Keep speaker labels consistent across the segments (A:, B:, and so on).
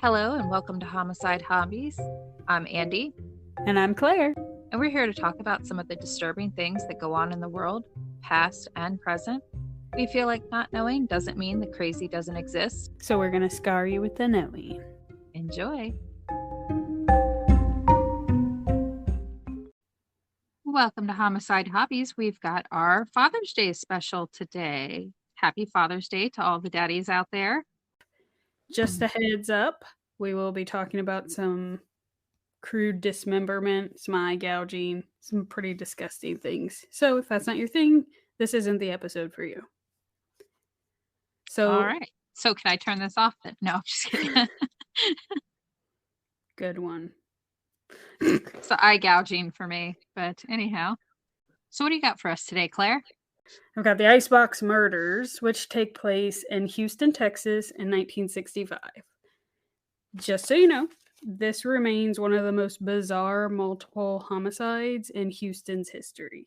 A: Hello and welcome to Homicide Hobbies. I'm Andy,
B: And I'm Claire.
A: and we're here to talk about some of the disturbing things that go on in the world, past and present. We feel like not knowing doesn't mean the crazy doesn't exist.
B: So we're going to scar you with the knowing.
A: Enjoy. Welcome to Homicide Hobbies. We've got our Father's Day special today. Happy Father's Day to all the daddies out there.
B: Just a heads up, we will be talking about some crude dismemberment, some eye gouging, some pretty disgusting things. So if that's not your thing, this isn't the episode for you. So,
A: All right. So can I turn this off then? No, just kidding.
B: good one.
A: It's the eye gouging for me. But anyhow. So what do you got for us today, Claire?
B: I've got the Icebox murders, which take place in Houston, Texas in 1965. Just so you know, this remains one of the most bizarre multiple homicides in Houston's history.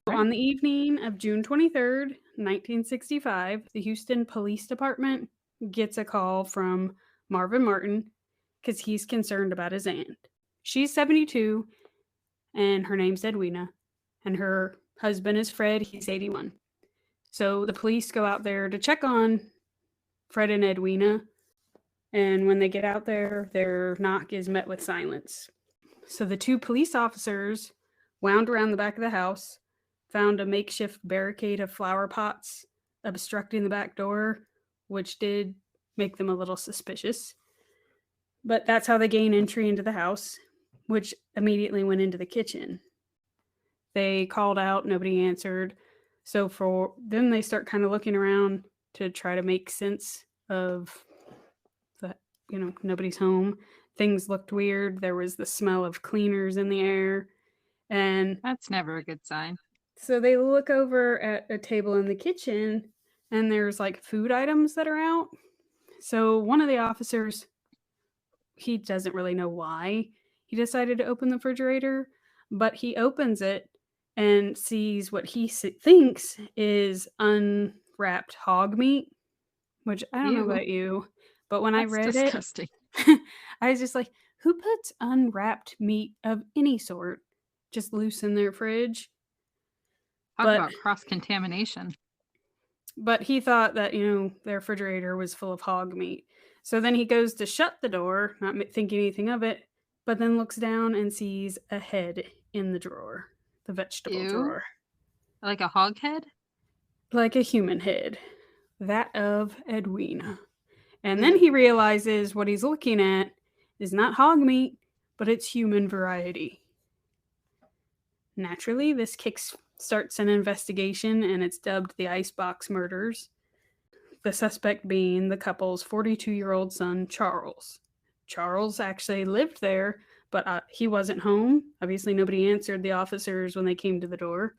B: On the evening of June 23rd, 1965, the Houston Police Department gets a call from Marvin Martin because he's concerned about his aunt. She's 72, and her name's Edwina, and her husband is Fred. He's 81. So the police go out there to check on Fred and Edwina, and when they get out there, their knock is met with silence. So the two police officers wound around the back of the house, found a makeshift barricade of flower pots obstructing the back door, which did make them a little suspicious. But that's how they gain entry into the house, which immediately went into the kitchen. They called out, nobody answered. So for them, they start kind of looking around to try to make sense of that, nobody's home. Things looked weird. There was the smell of cleaners in the air. And
A: that's never a good sign.
B: So they look over at a table in the kitchen, and there's like food items that are out. So one of the officers, he doesn't really know why he decided to open the refrigerator, but he opens it and sees what he thinks is unwrapped hog meat, which I don't know about you, but when I read
A: disgusting.
B: it, I was just like, who puts unwrapped meat of any sort just loose in their fridge?
A: Talk about cross-contamination.
B: But he thought that, their refrigerator was full of hog meat. So then he goes to shut the door, not thinking anything of it, but then looks down and sees a head in the drawer, the vegetable drawer.
A: Like a hog head?
B: Like a human head. That of Edwina. And then he realizes what he's looking at is not hog meat, but it's human variety. Naturally, this starts an investigation, and it's dubbed the Icebox murders. The suspect being the couple's 42-year-old son, Charles. Charles actually lived there, but he wasn't home. Obviously, nobody answered the officers when they came to the door.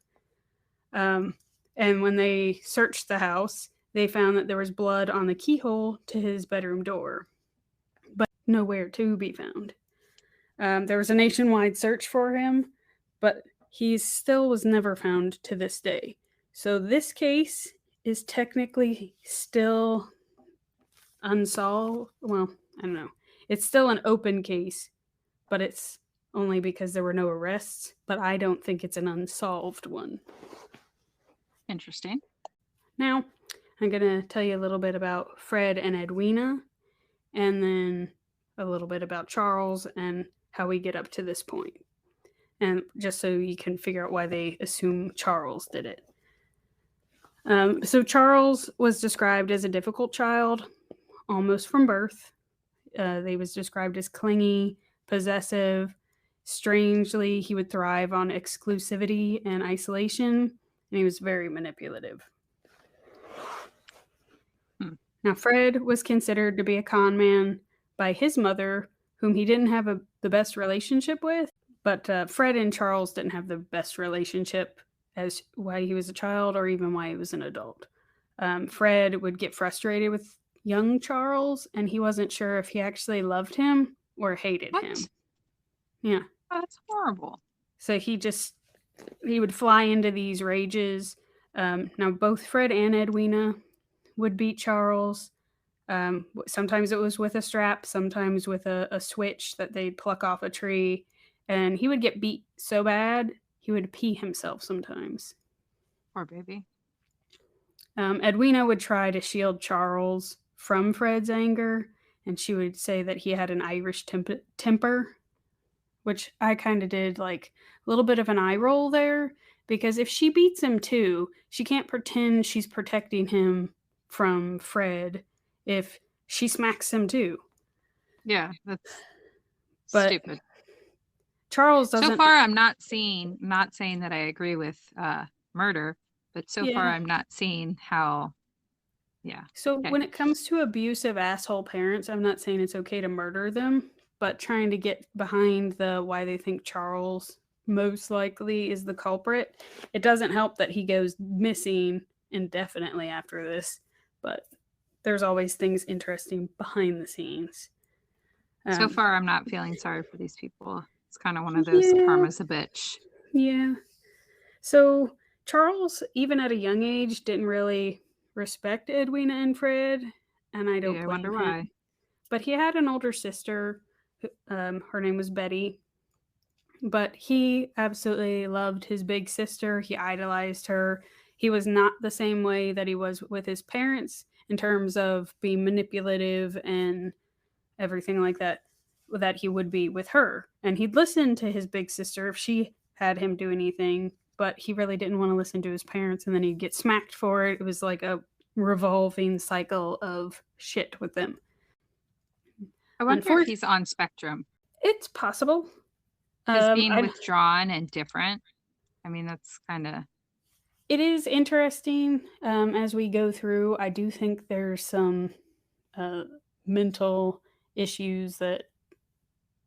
B: And when they searched the house, they found that there was blood on the keyhole to his bedroom door, but nowhere to be found. There was a nationwide search for him, but he still was never found to this day. So this case is technically still unsolved. Well, I don't know. It's still an open case, but it's only because there were no arrests. But I don't think it's an unsolved one.
A: Interesting.
B: Now, I'm going to tell you a little bit about Fred and Edwina, and then a little bit about Charles and how we get up to this point. And just so you can figure out why they assume Charles did it. So Charles was described as a difficult child, almost from birth. They was described as clingy, possessive. Strangely, he would thrive on exclusivity and isolation, and he was very manipulative. Now, Fred was considered to be a con man by his mother, whom he didn't have the best relationship with. But Fred and Charles didn't have the best relationship as why he was a child or even why he was an adult. Fred would get frustrated with young Charles, and he wasn't sure if he actually loved him or hated him. Yeah.
A: That's horrible.
B: So he would fly into these rages. Now, both Fred and Edwina would beat Charles. Sometimes it was with a strap, sometimes with a switch that they'd pluck off a tree. And he would get beat so bad, he would pee himself sometimes.
A: Poor baby.
B: Edwina would try to shield Charles from Fred's anger, and she would say that he had an Irish temper, which I kind of did like a little bit of an eye roll there, because if she beats him too, she can't pretend she's protecting him from Fred if she smacks him too.
A: Yeah, that's
B: But
A: stupid.
B: Charles doesn't.
A: So far, I'm not saying that I agree with murder, but so far
B: Yeah.
A: I'm not seeing how. Yeah.
B: So
A: Okay.
B: when it comes to abusive asshole parents, I'm not saying it's okay to murder them, but trying to get behind the why they think Charles most likely is the culprit. It doesn't help that he goes missing indefinitely after this, but there's always things interesting behind the scenes.
A: So far, I'm not feeling sorry for these people. It's kind of one of those karma's a bitch.
B: Yeah. So Charles, even at a young age, didn't really respect Edwina and Fred, and I don't blame
A: wonder
B: him.
A: why.
B: But he had an older sister. Her name was Betty. But he absolutely loved his big sister. He idolized her. He was not the same way that he was with his parents in terms of being manipulative and everything like that he would be with her. And he'd listen to his big sister if she had him do anything, but he really didn't want to listen to his parents, and then he'd get smacked for it. It was like a revolving cycle of shit with them.
A: I wonder if he's on spectrum.
B: It's possible.
A: Because being withdrawn and different, I mean, that's kind of...
B: It is interesting as we go through. I do think there's some mental issues that,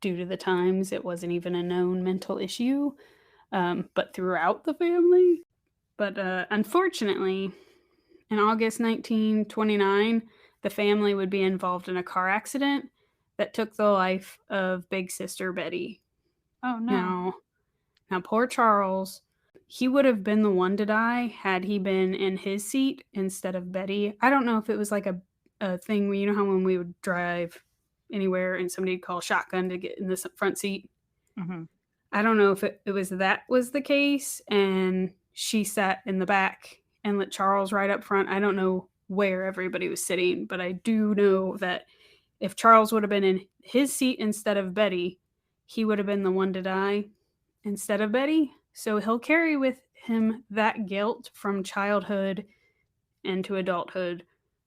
B: due to the times, it wasn't even a known mental issue, but throughout the family. But unfortunately, in August 1929, the family would be involved in a car accident that took the life of big sister Betty.
A: Oh, no.
B: Now poor Charles, he would have been the one to die had he been in his seat instead of Betty. I don't know if it was like a thing where, you know how when we would drive anywhere and somebody'd call shotgun to get in the front seat?
A: Mm-hmm.
B: I don't know if it was the case and she sat in the back and let Charles ride up front. I don't know where everybody was sitting, but I do know that if Charles would have been in his seat instead of Betty, he would have been the one to die instead of Betty. So he'll carry with him that guilt from childhood into adulthood,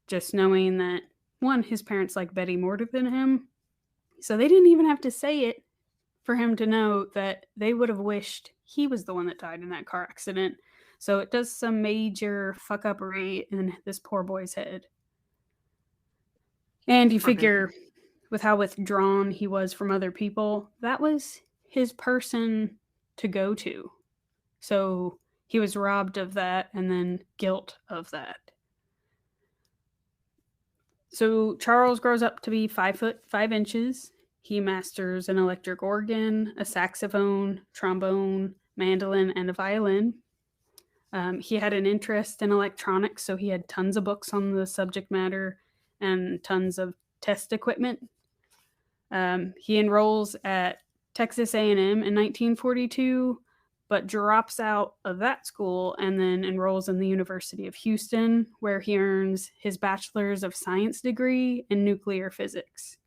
B: just knowing that, one, his parents like Betty more than him. So they didn't even have to say it for him to know that they would have wished he was the one that died in that car accident. So it does some major fuck-uppery in this poor boy's head. And you figure, with how withdrawn he was from other people, that was his person to go to. So he was robbed of that and then guilt of that. So Charles grows up to be 5 foot 5 inches. He masters an electric organ, a saxophone, trombone, mandolin, and a violin. He had an interest in electronics, so he had tons of books on the subject matter and tons of test equipment. He enrolls at Texas A&M in 1942, but drops out of that school and then enrolls in the University of Houston, where he earns his Bachelor's of Science degree in nuclear physics.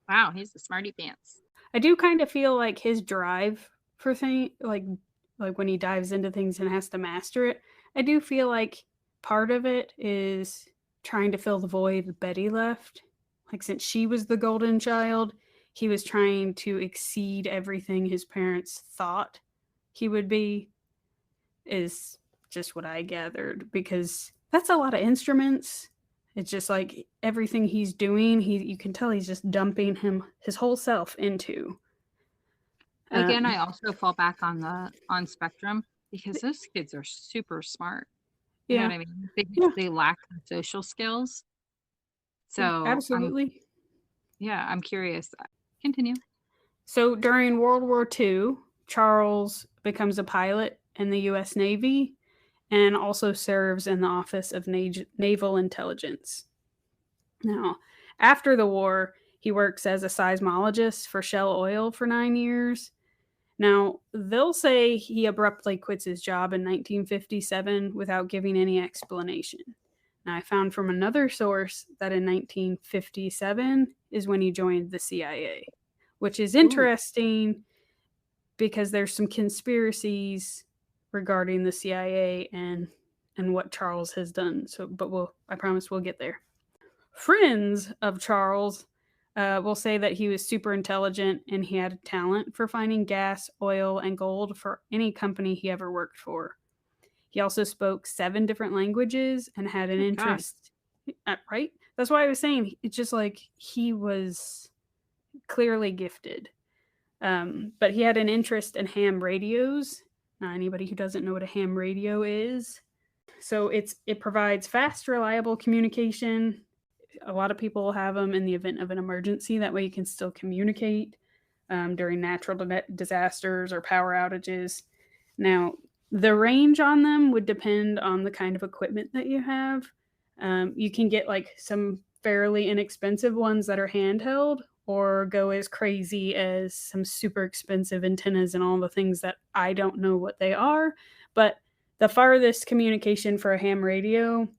A: Wow, he's the smarty pants.
B: I do kind of feel like his drive for things, like when he dives into things and has to master it, I do feel like part of it is trying to fill the void Betty left. Like, since she was the golden child, he was trying to exceed everything his parents thought he would be, is just what I gathered, because that's a lot of instruments. It's just like everything he's doing, you can tell he's just dumping his whole self into.
A: Again, I also fall back on spectrum, because those kids are super smart. You know what I mean? They lack the social skills. So
B: absolutely.
A: I'm curious. Continue.
B: So during World War II, Charles becomes a pilot in the U.S. Navy and also serves in the Office of Naval Intelligence. Now, after the war, he works as a seismologist for Shell Oil for 9 years. Now, they'll say he abruptly quits his job in 1957 without giving any explanation. Now, I found from another source that in 1957 is when he joined the CIA, which is interesting because there's some conspiracies regarding the CIA and what Charles has done. So, but I promise we'll get there. Friends of Charles will say that he was super intelligent and he had a talent for finding gas, oil, and gold for any company he ever worked for. He also spoke 7 different languages and had an interest. Right? That's why I was saying it's just like he was clearly gifted. But he had an interest in ham radios. Now, anybody who doesn't know what a ham radio is, so it provides fast, reliable communication. A lot of people have them in the event of an emergency. That way you can still communicate during natural disasters or power outages. Now, the range on them would depend on the kind of equipment that you have. You can get like some fairly inexpensive ones that are handheld, or go as crazy as some super expensive antennas and all the things that I don't know what they are. But the farthest communication for a ham radio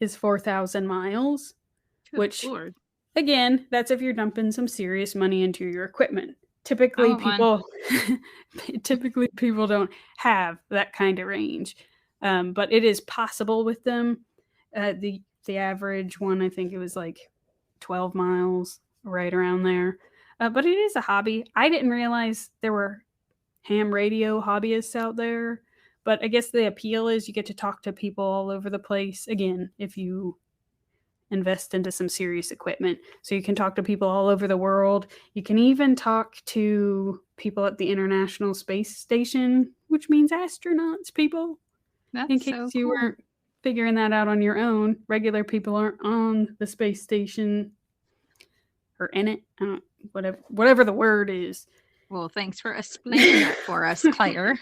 B: is 4,000 miles.
A: Good
B: which,
A: Lord.
B: Again, that's if you're dumping some serious money into your equipment. Typically, people don't have that kind of range, but it is possible with them. The average one, I think it was like 12 miles, right around there. But it is a hobby. I didn't realize there were ham radio hobbyists out there. But I guess the appeal is you get to talk to people all over the place. Again, if you invest into some serious equipment. So you can talk to people all over the world. You can even talk to people at the International Space Station, which means astronauts, people.
A: That's
B: in case
A: so
B: you
A: cool.
B: weren't figuring that out on your own. Regular people aren't on the space station or in it. Whatever the word is.
A: Well, thanks for explaining that for us, Claire.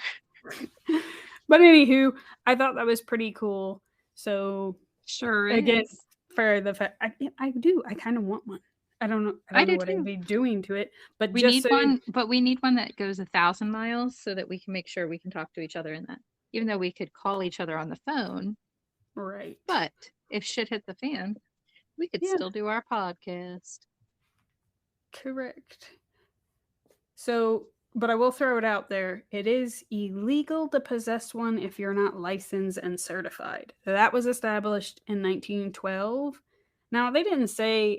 B: But anywho, I thought that was pretty cool. So
A: sure
B: again,
A: is.
B: For the fact I do, I kind of want one. I don't know what I'd be doing to it, but
A: we need one. But we need one that goes 1,000 miles so that we can make sure we can talk to each other in that. Even though we could call each other on the phone,
B: right?
A: But if shit hit the fan, we could still do our podcast.
B: Correct. So, but I will throw it out there. It is illegal to possess one if you're not licensed and certified. That was established in 1912. Now, they didn't say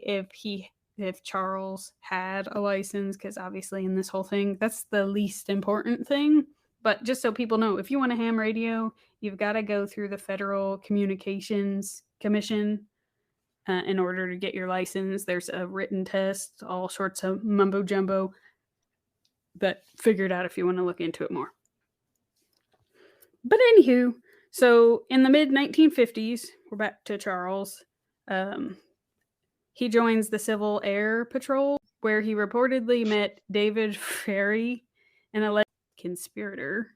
B: if Charles had a license, because obviously in this whole thing, that's the least important thing. But just so people know, if you want a ham radio, you've got to go through the Federal Communications Commission in order to get your license. There's a written test, all sorts of mumbo jumbo. But figure it out if you want to look into it more. But anywho, so in the mid 1950s, we're back to Charles. He joins the Civil Air Patrol, where he reportedly met David Ferry, an alleged conspirator,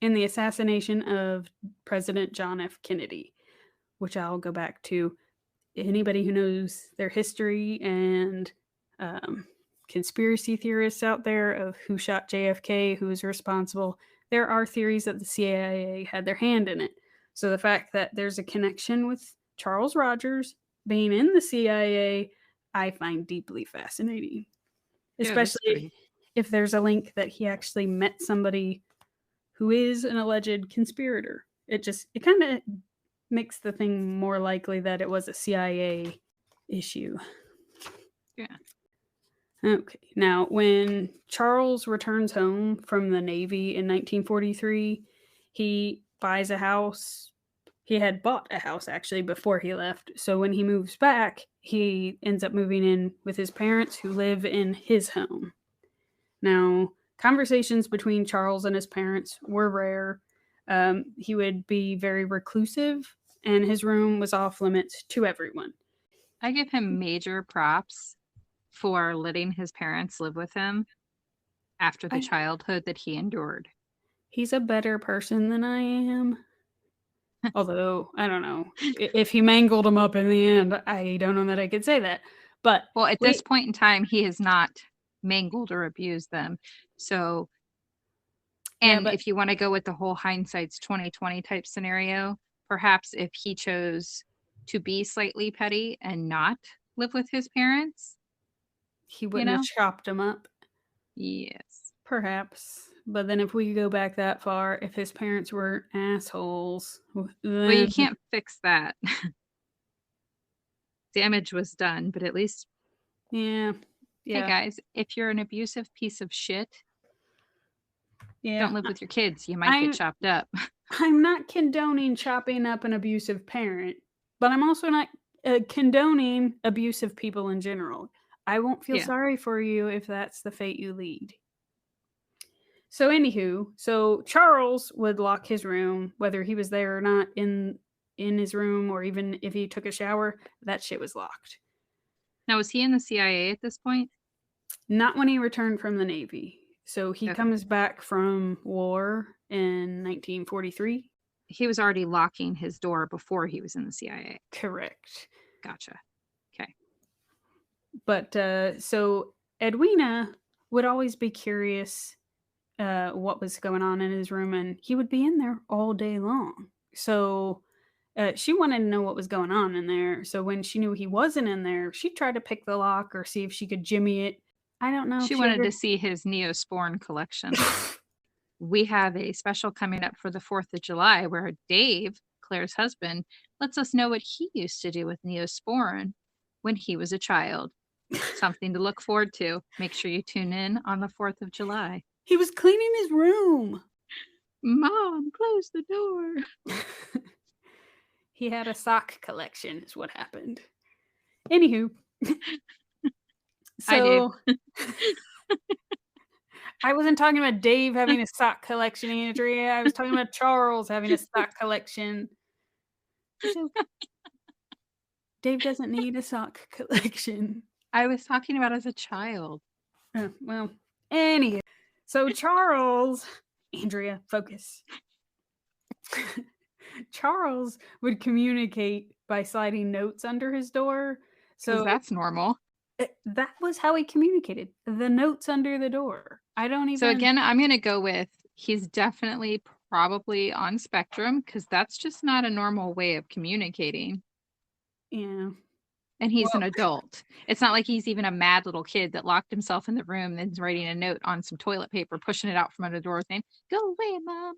B: in the assassination of President John F. Kennedy, which I'll go back to. Anybody who knows their history and conspiracy theorists out there of who shot JFK, who is responsible, there are theories that the CIA had their hand in it. So the fact that there's a connection with Charles Rogers being in the CIA, I find deeply fascinating. Especially if there's a link that he actually met somebody who is an alleged conspirator. It kind of makes the thing more likely that it was a CIA issue.
A: Yeah.
B: Okay. Now, when Charles returns home from the Navy in 1943, he buys a house. He had bought a house, actually, before he left. So when he moves back, he ends up moving in with his parents who live in his home. Now, conversations between Charles and his parents were rare. He would be very reclusive, and his room was off limits to everyone.
A: I give him major props for letting his parents live with him after the childhood that he endured.
B: He's a better person than I am. Although, I don't know. If he mangled them up in the end, I don't know that I could say that. But
A: Well, at this
B: we
A: point in time, he has not mangled or abused them. So,
B: yeah,
A: and
B: but
A: if you wanna go with the whole hindsight's 2020 type scenario, perhaps if he chose to be slightly petty and not live with his parents,
B: he
A: you
B: wouldn't have
A: know?
B: chopped them up,
A: Yes.
B: perhaps. But then if we go back that far, if his parents were assholes,
A: Well, you
B: then
A: can't fix that. Damage was done, but at least,
B: yeah,
A: hey,
B: yeah,
A: guys, if you're an abusive piece of shit,
B: yeah.
A: don't live with your kids, you might get
B: I'm
A: chopped up.
B: I'm not condoning chopping up an abusive parent, but I'm also not condoning abusive people in general. I won't feel
A: Yeah.
B: sorry for you if that's the fate you lead. So, anywho, so Charles would lock his room, whether he was there or not in his room, or even if he took a shower. That shit was locked.
A: Now, was he in the CIA at this point?
B: Not when he returned from the Navy. So he
A: Okay.
B: comes back from war in 1943.
A: He was already locking his door before he was in the CIA.
B: Correct.
A: Gotcha. Okay.
B: But so Edwina would always be curious what was going on in his room, and he would be in there all day long. So she wanted to know what was going on in there. So when she knew he wasn't in there, she tried to pick the lock or see if she could jimmy it. I don't know if
A: She
B: she
A: wanted
B: ever.
A: to see his Neosporin collection. We have a special coming up for the 4th of July where Dave, Claire's husband, lets us know what he used to do with Neosporin when he was a child. Something to look forward to. Make sure you tune in on the 4th of July.
B: He was cleaning his room.
A: Mom, close the door.
B: He had a sock collection, is what happened. Anywho,
A: Hi, Dave.
B: so I wasn't talking about Dave having a sock collection, Andrea. I was talking about Charles having a sock collection. So Dave doesn't need a sock collection.
A: I was talking about as a child.
B: Well, anywho. So Charles, Andrea, focus. Charles would communicate by sliding notes under his door.
A: Because
B: So
A: that's normal.
B: that was how he communicated. The notes under the door. I don't
A: So
B: even.
A: again, I'm going to go with he's definitely probably on spectrum because that's just not a normal way of communicating.
B: Yeah.
A: And he's
B: Well,
A: an adult. It's not like he's even a mad little kid that locked himself in the room and is writing a note on some toilet paper, pushing it out from under the door saying, "Go away, Mom."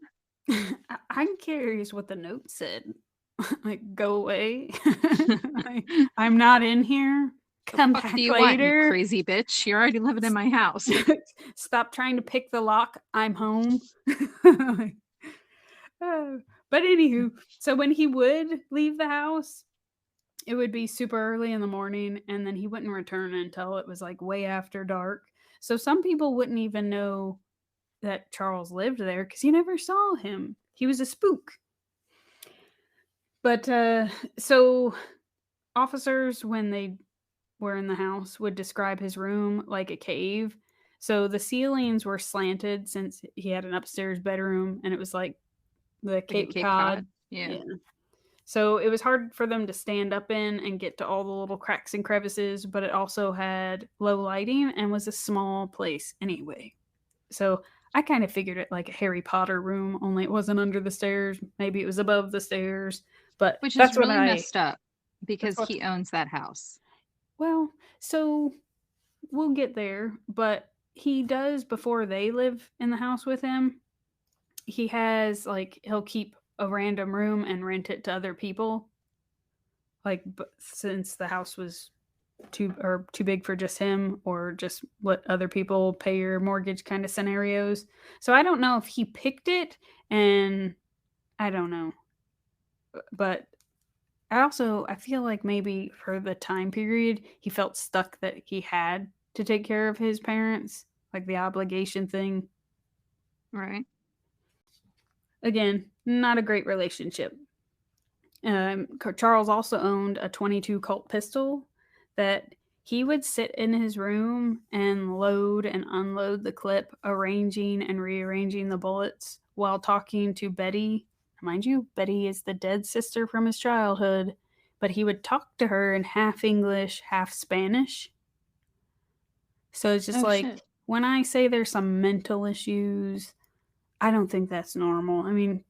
B: I'm curious what the note said. Like, go away. I'm not in here.
A: The
B: Come
A: fuck do
B: back
A: you want, you
B: later.
A: crazy bitch? You're already living in my house.
B: Stop trying to pick the lock. I'm home. But anywho, so when he would leave the house, it would be super early in the morning, and then he wouldn't return until it was like way after dark. So some people wouldn't even know that Charles lived there because you never saw him. He was a spook. But so officers, when they were in the house, would describe his room like a cave. So the ceilings were slanted since he had an upstairs bedroom, and it was like the
A: Like a
B: Cape
A: Cape Cod.
B: Cod.
A: Yeah.
B: Yeah. So it was hard for them to stand up in and get to all the little cracks and crevices, but it also had low lighting and was a small place anyway. So I kind of figured it like a Harry Potter room, only it wasn't under the stairs. Maybe it was above the stairs, but
A: Which is
B: that's what
A: really
B: I.
A: messed up
B: That's
A: because
B: what.
A: he owns that house.
B: Well, so we'll get there, but he does before they live in the house with him. He has like he'll keep a random room and rent it to other people. Like since the house was too big for just him, or just let other people pay your mortgage kind of scenarios. So I don't know if he picked it, and I don't know. But I feel like maybe for the time period he felt stuck that he had to take care of his parents, like the obligation thing.
A: Right.
B: Again, not a great relationship. Charles also owned a 22 Colt pistol that he would sit in his room and load and unload the clip, arranging and rearranging the bullets while talking to Betty, Mind you, Betty is the dead sister from his childhood, but he would talk to her in half English, half Spanish. So it's just
A: Oh
B: like,
A: shit.
B: when I say there's some mental issues, I don't think that's normal. I mean,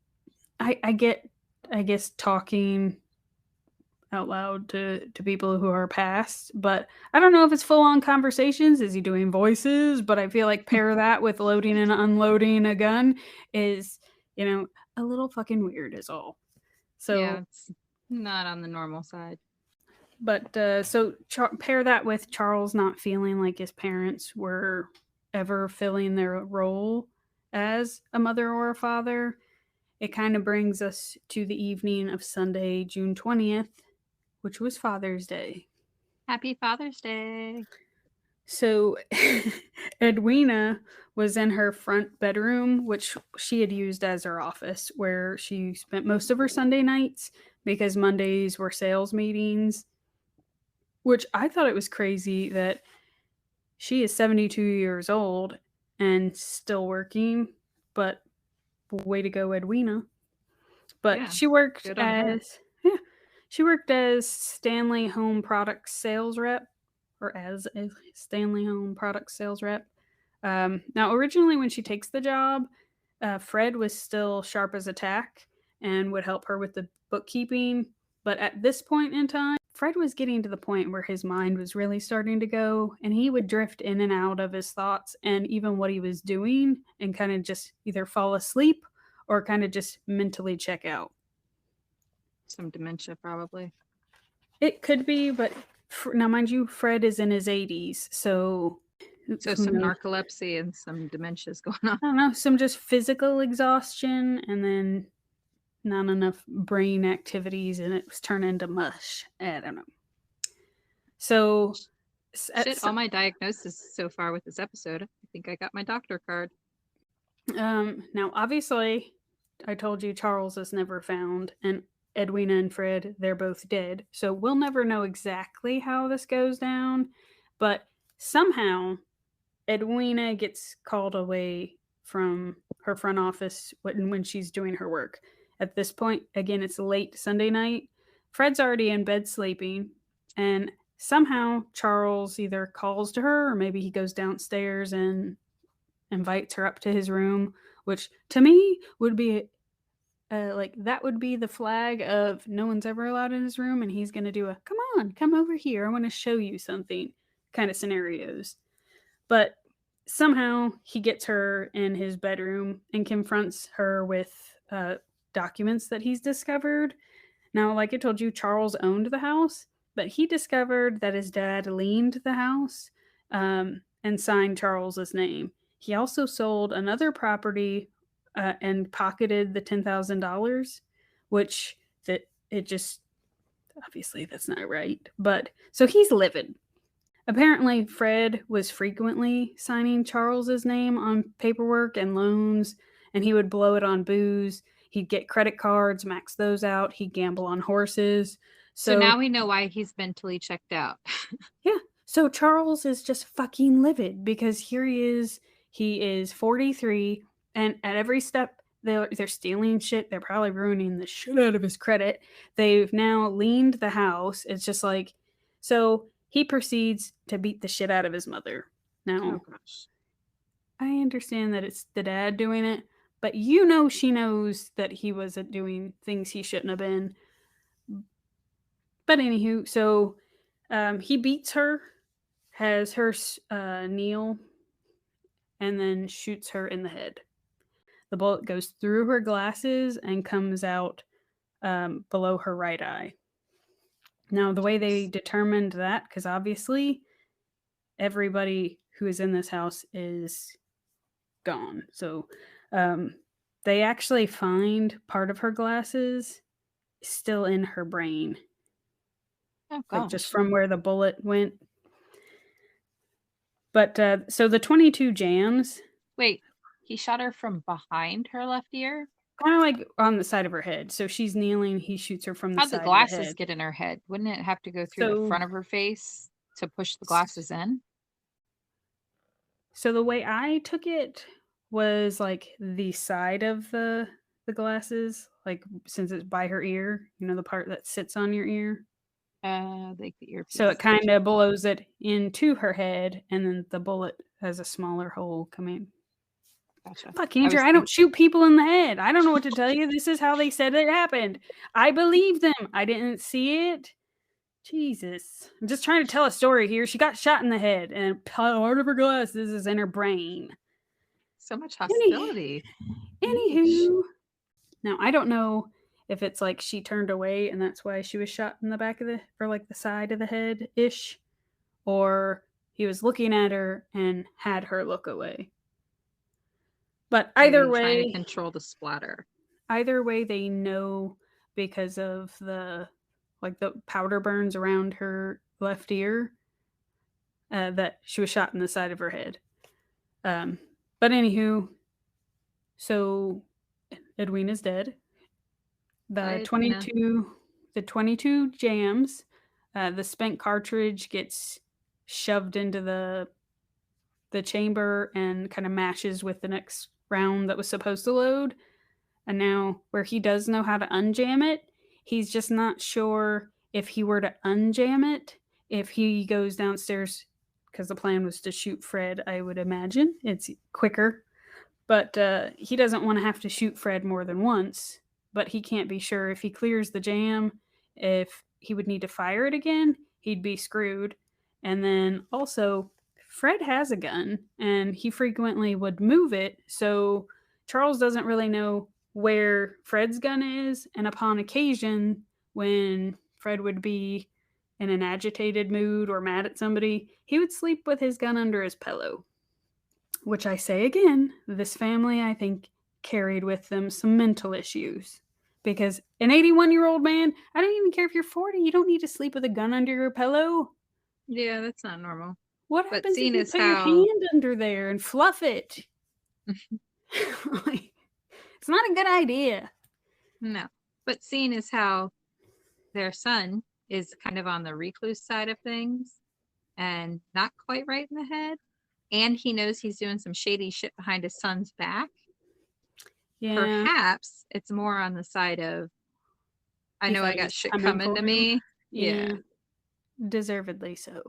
B: I get, I guess, talking out loud to people who are past, but I don't know if it's full on conversations. Is he doing voices? But I feel like pair that with loading and unloading a gun is, a little fucking weird is all.
A: Yeah,
B: So,
A: it's not on the normal side.
B: but so pair that with Charles not feeling like his parents were ever filling their role as a mother or a father. It kind of brings us to the evening of Sunday, June 20th, which was Father's Day.
A: Happy Father's Day.
B: So Edwina was in her front bedroom, which she had used as her office, where she spent most of her Sunday nights because Mondays were sales meetings, which I thought it was crazy that she is 72 years old and still working, but way to go, Edwina. But
A: Yeah,
B: she worked
A: good on her.
B: as yeah, she worked as Stanley Home Products sales rep, or as a Stanley Home Products sales rep. Now, originally, when she takes the job, Fred was still sharp as a tack and would help her with the bookkeeping. But at this point in time, Fred was getting to the point where his mind was really starting to go, and he would drift in and out of his thoughts and even what he was doing and kind of just either fall asleep or kind of just mentally check out.
A: Some dementia, probably.
B: It could be, but now, mind you, Fred is in his 80s, so
A: So
B: who
A: some
B: knows?
A: narcolepsy and some dementia's going on.
B: I don't know, some just physical exhaustion and then not enough brain activities, and it was turning to mush. I don't know. So,
A: Shit, all my diagnosis so far with this episode. I think I got my doctor card.
B: now obviously, I told you Charles is never found, and Edwina and Fred, they're both dead. So we'll never know exactly how this goes down, but somehow Edwina gets called away from her front office when she's doing her work. At this point, again, it's late Sunday night. Fred's already in bed sleeping, and somehow Charles either calls to her or maybe he goes downstairs and invites her up to his room, which to me would be like that would be the flag of no one's ever allowed in his room, and he's going to do a come on, come over here, I want to show you something kind of scenarios. But somehow he gets her in his bedroom and confronts her with documents that he's discovered. Now, like I told you, Charles owned the house, but he discovered that his dad liened the house and signed Charles's name. He also sold another property and pocketed the $10,000, which that it just obviously that's not right. But so he's livid. Apparently, Fred was frequently signing Charles's name on paperwork and loans, and he would blow it on booze. He'd get credit cards, max those out. He'd gamble on horses.
A: So
B: So,
A: now we know why he's mentally checked out.
B: yeah. So Charles is just fucking livid because here he is. He is 43, and at every step, they're stealing shit. They're probably ruining the shit out of his credit. They've now leaned the house. It's just like, so he proceeds to beat the shit out of his mother.
A: Oh
B: Now,
A: gosh.
B: I understand that it's the dad doing it, but she knows that he was doing things he shouldn't have been. But anywho, so he beats her, has her kneel, and then shoots her in the head. The bullet goes through her glasses and comes out below her right eye. Now, the way they determined that, because obviously everybody who is in this house is gone. So they actually find part of her glasses still in her brain,
A: Oh
B: like just
A: gosh.
B: from where the bullet went. But so the 22 jams,
A: Wait, he shot her from behind her left ear?
B: kind of like on the side of her head. So she's kneeling, he shoots her from the
A: How'd the
B: side of the
A: glasses
B: head.
A: get in her head? Wouldn't it have to go through the
B: So
A: front of her face to push the glasses in?
B: so the way I took it was like the side of the the glasses, like since it's by her ear, the part that sits on your ear.
A: Like the
B: So
A: earpiece.
B: it kind of blows it into her head, and then the bullet has a smaller hole coming.
A: Gotcha.
B: Fuck,
A: I
B: Andrew,
A: was
B: I don't shoot people in the head. I don't know what to tell you. This is how they said it happened. I believe them. I didn't see it. Jesus. I'm just trying to tell a story here. She got shot in the head, and part of her glasses is in her brain.
A: so much
B: Any,
A: hostility. Yeesh.
B: anywho. Now, I don't know if it's like she turned away and that's why she was shot in the back of or like the side of the head ish, or he was looking at her and had her look away. But
A: Maybe trying to control the splatter.
B: either way, they know because of the powder burns around her left ear that she was shot in the side of her head. But anywho, so Edwina's dead. The 22 jams. The spent cartridge gets shoved into the chamber and kind of mashes with the next round that was supposed to load. And now, where he does know how to unjam it, he's just not sure if he were to unjam it, if he goes downstairs, because the plan was to shoot Fred, I would imagine. It's quicker. But he doesn't want to have to shoot Fred more than once. But he can't be sure if he clears the jam, if he would need to fire it again, he'd be screwed. And then also, Fred has a gun, and he frequently would move it, so Charles doesn't really know where Fred's gun is, and upon occasion, when Fred would be in an agitated mood or mad at somebody, he would sleep with his gun under his pillow. Which I say again, this family, I think, carried with them some mental issues. Because an 81-year-old man, I don't even care if you're 40, you don't need to sleep with a gun under your pillow.
A: Yeah, that's not normal.
B: What happens if you put your hand under there and fluff it? It's not a good idea.
A: No. But seeing as how their son is kind of on the recluse side of things and not quite right in the head, and he knows he's doing some shady shit behind his son's back, perhaps it's more on the side of, I know I got shit coming to me. Yeah.
B: Deservedly so.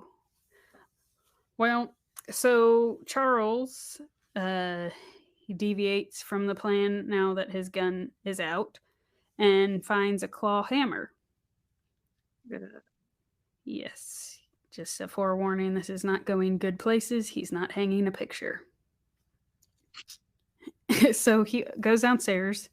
B: Well, so Charles, he deviates from the plan now that his gun is out and finds a claw hammer. Yes. Just a forewarning, this is not going good places. He's not hanging a picture. So he goes downstairs,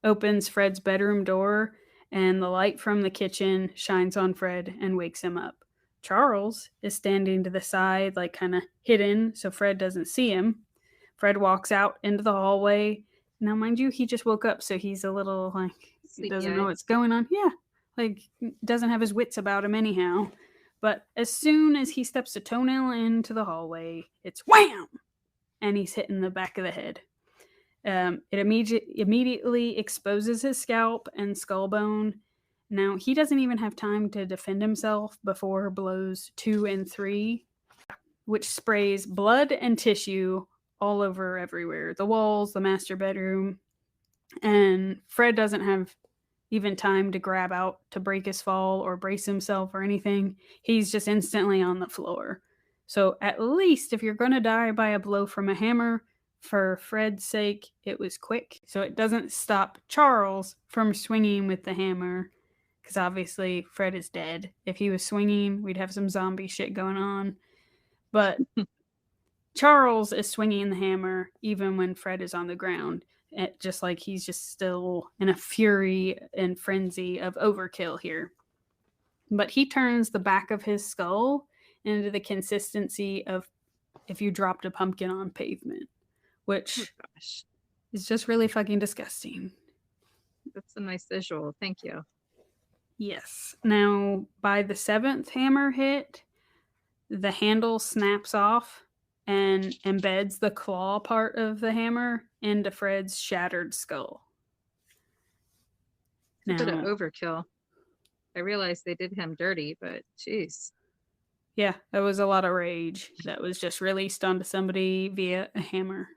B: opens Fred's bedroom door, and the light from the kitchen shines on Fred and wakes him up. Charles is standing to the side, like kind of hidden, so Fred doesn't see him. Fred walks out into the hallway. Now, mind you, he just woke up, so he's a little like, he doesn't know what's going on. Yeah, like, doesn't have his wits about him anyhow. But as soon as he steps a toenail into the hallway, it's wham! And he's hit in the back of the head. It immediately exposes his scalp and skull bone. Now, he doesn't even have time to defend himself before blows 2 and 3, which sprays blood and tissue all over everywhere. The walls, the master bedroom. And Fred doesn't have even time to grab out to break his fall or brace himself or anything. He's just instantly on the floor. So at least if you're going to die by a blow from a hammer, for Fred's sake, it was quick. So it doesn't stop Charles from swinging with the hammer, because obviously Fred is dead. If he was swinging, we'd have some zombie shit going on. But Charles is swinging the hammer even when Fred is on the ground. Just like he's just still in a fury and frenzy of overkill here. But he turns the back of his skull into the consistency of if you dropped a pumpkin on pavement, which is just really fucking disgusting.
A: That's a nice visual. Thank you.
B: Yes. Now, by the 7th hammer hit, the handle snaps off and embeds the claw part of the hammer into Fred's shattered skull.
A: It's a bit of overkill. I realized they did him dirty, but jeez.
B: Yeah, that was a lot of rage that was just released onto somebody via a hammer.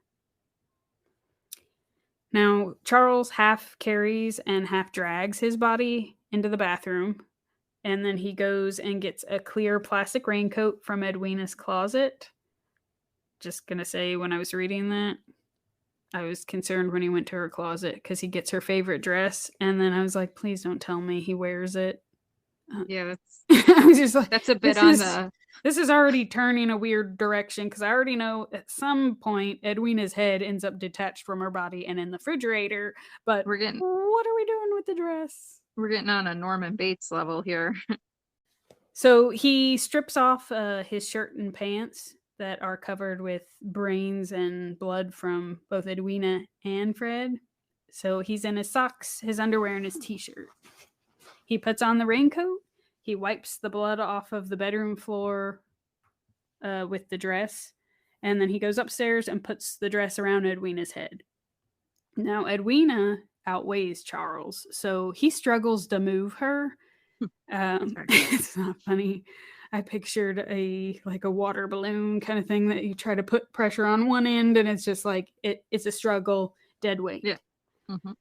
B: Now, Charles half carries and half drags his body into the bathroom, and then he goes and gets a clear plastic raincoat from Edwina's closet. Just gonna say, when I was reading that, I was concerned when he went to her closet because he gets her favorite dress, and then I was like, please don't tell me he wears it.
A: Yeah,
B: I was just like,
A: that's a bit on the.
B: This is already turning a weird direction because I already know at some point Edwina's head ends up detached from her body and in the refrigerator. But what are we doing with the dress?
A: We're getting on a Norman Bates level here.
B: So he strips off his shirt and pants that are covered with brains and blood from both Edwina and Fred. So he's in his socks, his underwear, and his t-shirt. He puts on the raincoat. He wipes the blood off of the bedroom floor with the dress. And then he goes upstairs and puts the dress around Edwina's head. Now, Edwina outweighs Charles, so he struggles to move her. It's not funny. I pictured a water balloon kind of thing that you try to put pressure on one end, and it's just like it's a struggle, dead weight.
A: Yeah. Mm-hmm.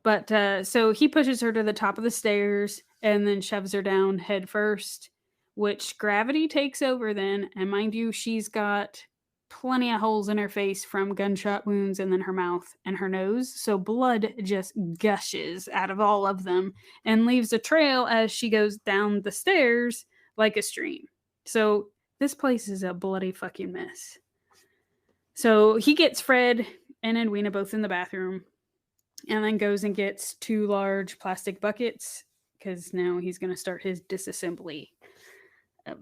B: But so he pushes her to the top of the stairs and then shoves her down head first, which gravity takes over then. And mind you, she's got plenty of holes in her face from gunshot wounds and then her mouth and her nose. So blood just gushes out of all of them and leaves a trail as she goes down the stairs like a stream. So this place is a bloody fucking mess. So he gets Fred and Edwina both in the bathroom and then goes and gets 2 large plastic buckets because now he's going to start his disassembly of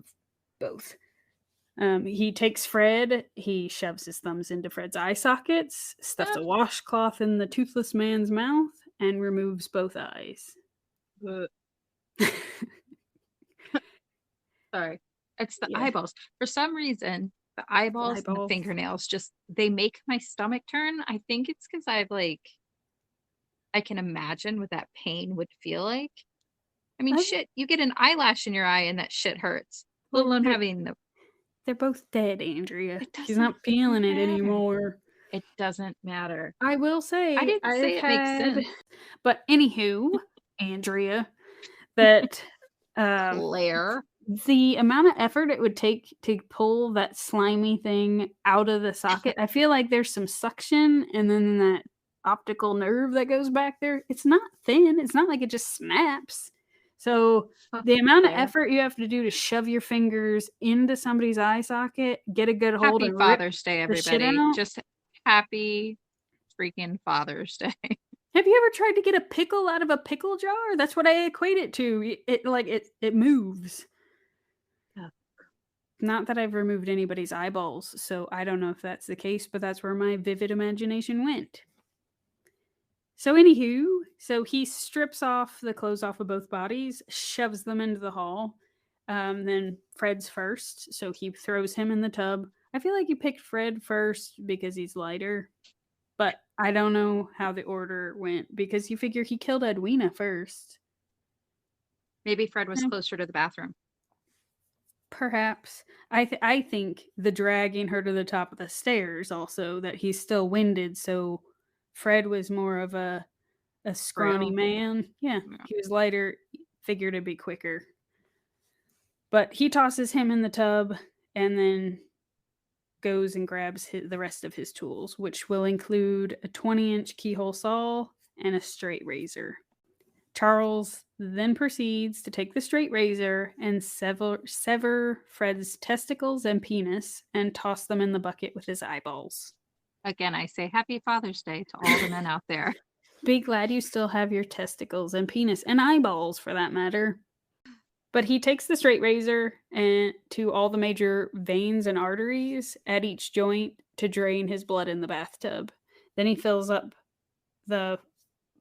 B: both. He takes Fred, he shoves his thumbs into Fred's eye sockets, stuffs a washcloth in the toothless man's mouth, and removes both eyes.
A: Sorry. It's the eyeballs. For some reason, the eyeballs and the fingernails they make my stomach turn. I think it's because I can imagine what that pain would feel like. I mean, shit, you get an eyelash in your eye and that shit hurts. Let alone having the...
B: They're both dead, Andrea. He's not feeling it anymore.
A: It doesn't matter.
B: I will say,
A: I didn't say it makes sense.
B: But anywho, Andrea, that
A: Claire,
B: the amount of effort it would take to pull that slimy thing out of the socket, I feel like there's some suction and then that optical nerve that goes back there. It's not thin. It's not like it just snaps. So the amount of effort you have to do to shove your fingers into somebody's eye socket, get a good hold of
A: Father's Day, everybody. Just happy freaking Father's Day.
B: Have you ever tried to get a pickle out of a pickle jar? That's what I equate it to. It moves. Oh. Not that I've removed anybody's eyeballs, so I don't know if that's the case, but that's where my vivid imagination went. So anywho, he strips off the clothes off of both bodies, shoves them into the hall. Then Fred's first, so he throws him in the tub. I feel like you picked Fred first because he's lighter, but I don't know how the order went because you figure he killed Edwina first.
A: Maybe Fred was closer to the bathroom.
B: Perhaps. I think the dragging her to the top of the stairs also, that he's still winded, so Fred was more of a scrawny man. Yeah, he was lighter, figured it'd be quicker. But he tosses him in the tub and then goes and grabs the rest of his tools, which will include a 20-inch keyhole saw and a straight razor. Charles then proceeds to take the straight razor and sever Fred's testicles and penis and toss them in the bucket with his eyeballs.
A: Again, I say Happy Father's Day to all the men out there.
B: Be glad you still have your testicles and penis and eyeballs, for that matter. But he takes the straight razor and to all the major veins and arteries at each joint to drain his blood in the bathtub. Then he fills up the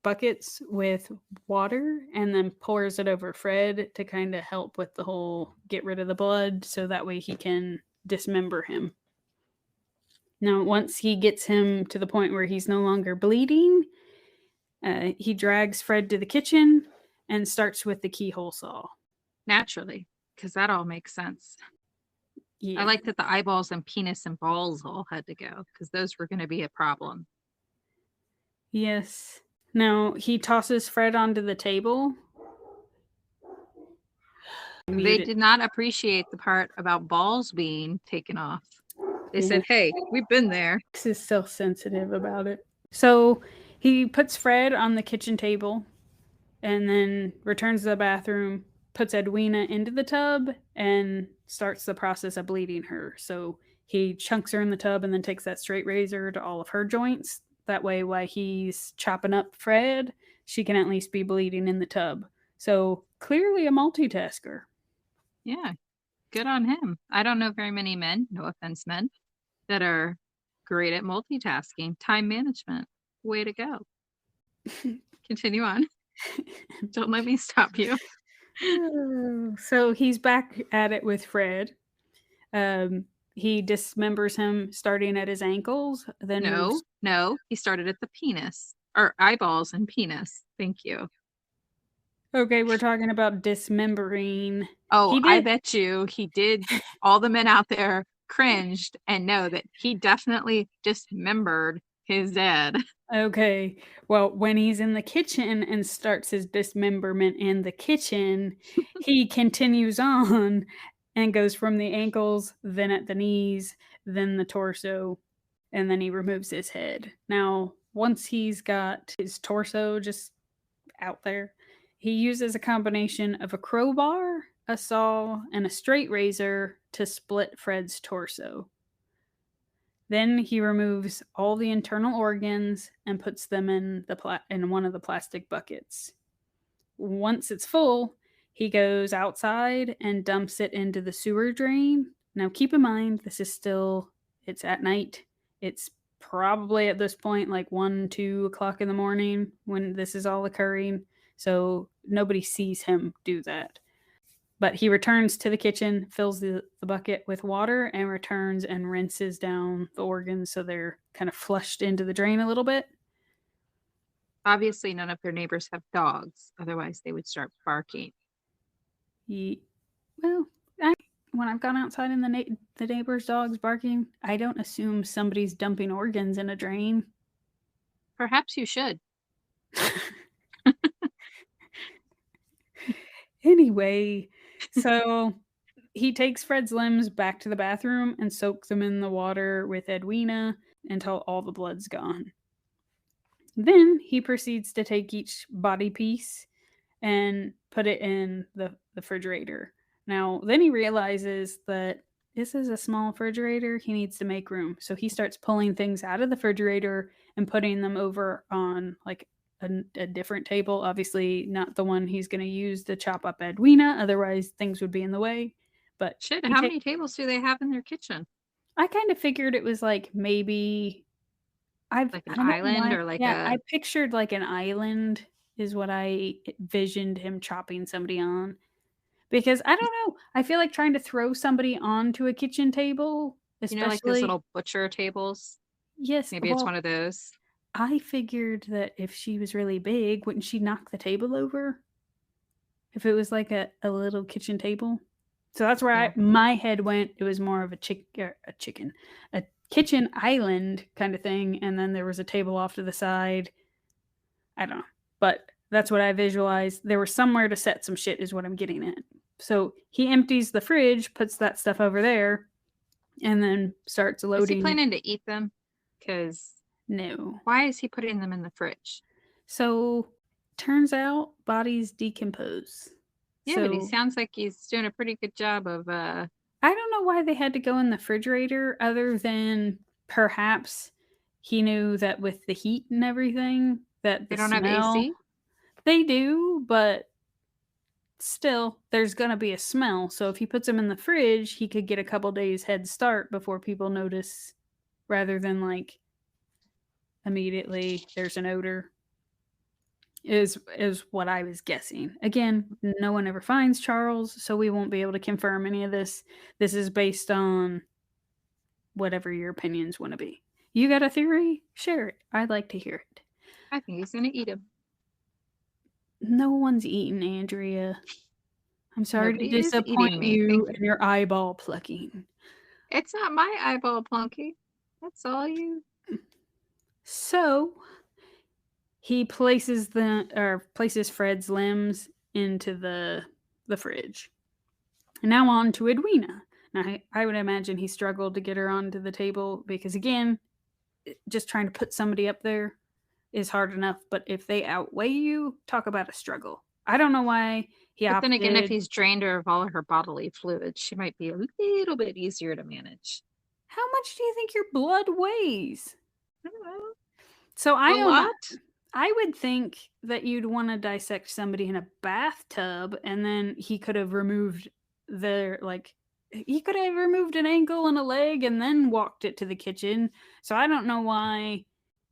B: buckets with water and then pours it over Fred to kind of help with the whole get rid of the blood, so that way he can dismember him. Now, once he gets him to the point where he's no longer bleeding, he drags Fred to the kitchen and starts with the keyhole saw.
A: Naturally, because that all makes sense. Yeah. I like that the eyeballs and penis and balls all had to go, because those were going to be a problem.
B: Yes. Now, he tosses Fred onto the table.
A: They
B: Muted.
A: did not appreciate the part about balls being taken off. They
B: Yeah.
A: said, "Hey, we've been there."
B: Max is self-sensitive about it. So he puts Fred on the kitchen table and then returns to the bathroom, puts Edwina into the tub, and starts the process of bleeding her. So he chunks her in the tub and then takes that straight razor to all of her joints. That way, while he's chopping up Fred, she can at least be bleeding in the tub. So clearly a multitasker.
A: Yeah, good on him. I don't know very many men, no offense, men, that are great at multitasking, time management. Way to go. Continue on. Don't let me stop you.
B: So he's back at it with Fred. He dismembers him starting at his ankles, then moves.
A: No, he started at the penis or eyeballs and penis. Thank you.
B: Okay, we're talking about dismembering.
A: Oh,
B: He
A: I
B: did.
A: bet you he did. All the men out there cringed and know that he definitely dismembered his dead.
B: Okay. Well, when he's in the kitchen and starts his dismemberment in the kitchen, he continues on and goes from the ankles, then at the knees, then the torso, and then he removes his head. Now, once he's got his torso just out there, he uses a combination of a crowbar, a saw, and a straight razor to split Fred's torso. Then he removes all the internal organs and puts them in in one of the plastic buckets. Once it's full, he goes outside and dumps it into the sewer drain. Now keep in mind it's at night. It's probably at this point like 1, 2 o'clock in the morning when this is all occurring. So nobody sees him do that. But he returns to the kitchen, fills the bucket with water, and returns and rinses down the organs so they're kind of flushed into the drain a little bit.
A: Obviously, none of their neighbors have dogs. Otherwise, they would start barking.
B: Well, when I've gone outside and the neighbor's dog's barking, I don't assume somebody's dumping organs in a drain.
A: Perhaps you should.
B: Anyway, so he takes Fred's limbs back to the bathroom and soaks them in the water with Edwina until all the blood's gone. Then he proceeds to take each body piece and put it in the refrigerator. Now, then he realizes that this is a small refrigerator. He needs to make room. So he starts pulling things out of the refrigerator and putting them over on like a different table. Obviously, not the one he's going to use to chop up Edwina. Otherwise, things would be in the way. But
A: Shit, how many tables do they have in their kitchen?
B: I kind of figured it was like maybe
A: Like an
B: I don't know
A: island
B: why.
A: or like
B: Yeah, I
A: a.
B: pictured like an island is what I envisioned him chopping somebody on. Because I don't know, I feel like trying to throw somebody onto a kitchen table,
A: Like those
B: especially.
A: little butcher tables?
B: Yes,
A: Maybe it's
B: well,
A: one of those.
B: I figured that if she was really big, wouldn't she knock the table over? If it was like a little kitchen table? So that's where
A: Yeah.
B: my head went. It was more of a kitchen island kind of thing, and then there was a table off to the side. I don't know, but that's what I visualized. There was somewhere to set some shit, is what I'm getting at. So he empties the fridge, puts that stuff over there, and then starts
A: Is he
B: loading.
A: planning to eat them? Because
B: No.
A: why is he putting them in the fridge?
B: So turns out bodies decompose.
A: Yeah, but he sounds like he's doing a pretty good job of
B: I don't know why they had to go in the refrigerator other than perhaps he knew that with the heat and everything that
A: They
B: the
A: don't have
B: smell.
A: AC?
B: They do, but still there's going to be a smell. So if he puts them in the fridge, he could get a couple days head start before people notice rather than like immediately there's an odor. Is what I was guessing. Again, no one ever finds Charles, so we won't be able to confirm any of this. This is based on whatever your opinions want to be. You got a theory? Share it. I'd like to hear it.
A: I think he's going to eat them.
B: No one's eating, Andrea. I'm sorry
A: Nobody
B: to
A: is eating
B: disappoint
A: me.
B: you in your eyeball plucking.
A: It's not my eyeball plunky. That's all you.
B: So, he places Fred's limbs into the fridge. And now on to Edwina. Now, I would imagine he struggled to get her onto the table because, again, just trying to put somebody up there is hard enough. But if they outweigh you, talk about a struggle. I don't know why he
A: But then
B: opted.
A: again, if he's drained her of all her bodily fluids, she might be a little bit easier to manage.
B: How much do you think your blood weighs?
A: I don't know.
B: So
A: A lot?
B: I would think that you'd want to dissect somebody in a bathtub, and then he could have removed he could have removed an ankle and a leg and then walked it to the kitchen. So I don't know why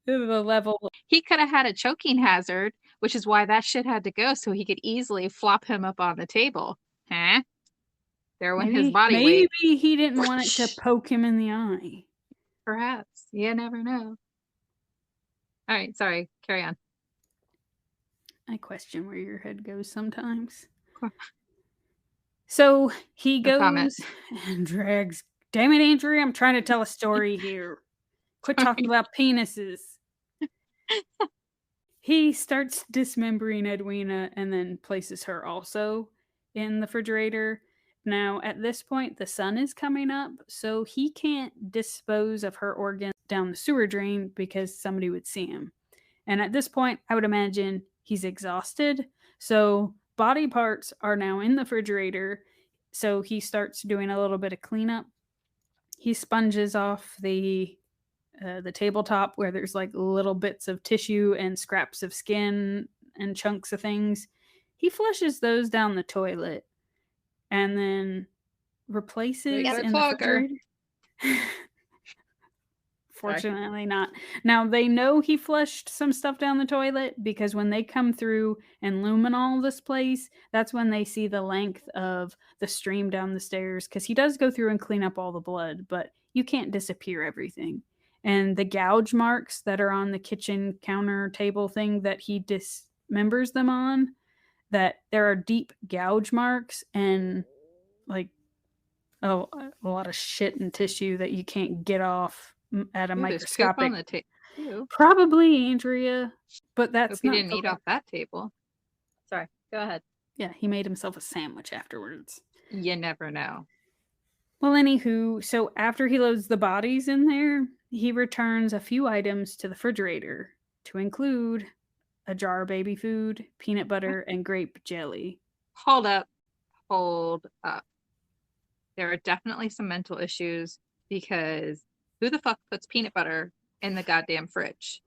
B: the level.
A: He could have had a choking hazard, which is why that shit had to go, so he could easily flop him up on the table. Huh? There went his body weight.
B: Maybe he didn't want it to poke him in the eye.
A: Perhaps. You never know. All right, sorry. Carry on.
B: I question where your head goes sometimes. So he goes and drags. Damn it, Andrea, I'm trying to tell a story here. Quit talking about penises. He starts dismembering Edwina and then places her also in the refrigerator. Now, at this point, the sun is coming up, so he can't dispose of her organs down the sewer drain because somebody would see him. And at this point, I would imagine he's exhausted. So body parts are now in the refrigerator. So he starts doing a little bit of cleanup. He sponges off the tabletop where there's like little bits of tissue and scraps of skin and chunks of things. He flushes those down the toilet and then replaces in the refrigerator. Fortunately not. Now, they know he flushed some stuff down the toilet because when they come through and luminol this place, that's when they see the length of the stream down the stairs, because he does go through and clean up all the blood, but you can't disappear everything. And the gouge marks that are on the kitchen counter table thing that he dismembers them on, that there are deep gouge marks and like a lot of shit and tissue that you can't get off at a microscopic.
A: On the
B: probably, Andrea, but that's
A: not. He didn't eat off that table. Sorry, go ahead.
B: Yeah, he made himself a sandwich afterwards.
A: You never know.
B: Well, anywho, so after he loads the bodies in there, he returns a few items to the refrigerator, to include a jar of baby food, peanut butter, and grape jelly.
A: Hold up. There are definitely some mental issues, because who the fuck puts peanut butter in the goddamn fridge?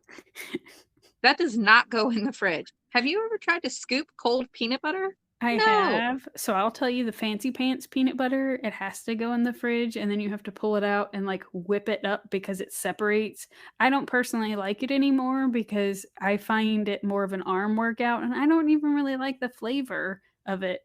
A: That does not go in the fridge. Have you ever tried to scoop cold peanut butter?
B: I have. So I'll tell you, the fancy pants peanut butter, it has to go in the fridge, and then you have to pull it out and like whip it up because it separates. I don't personally like it anymore because I find it more of an arm workout, and I don't even really like the flavor of it.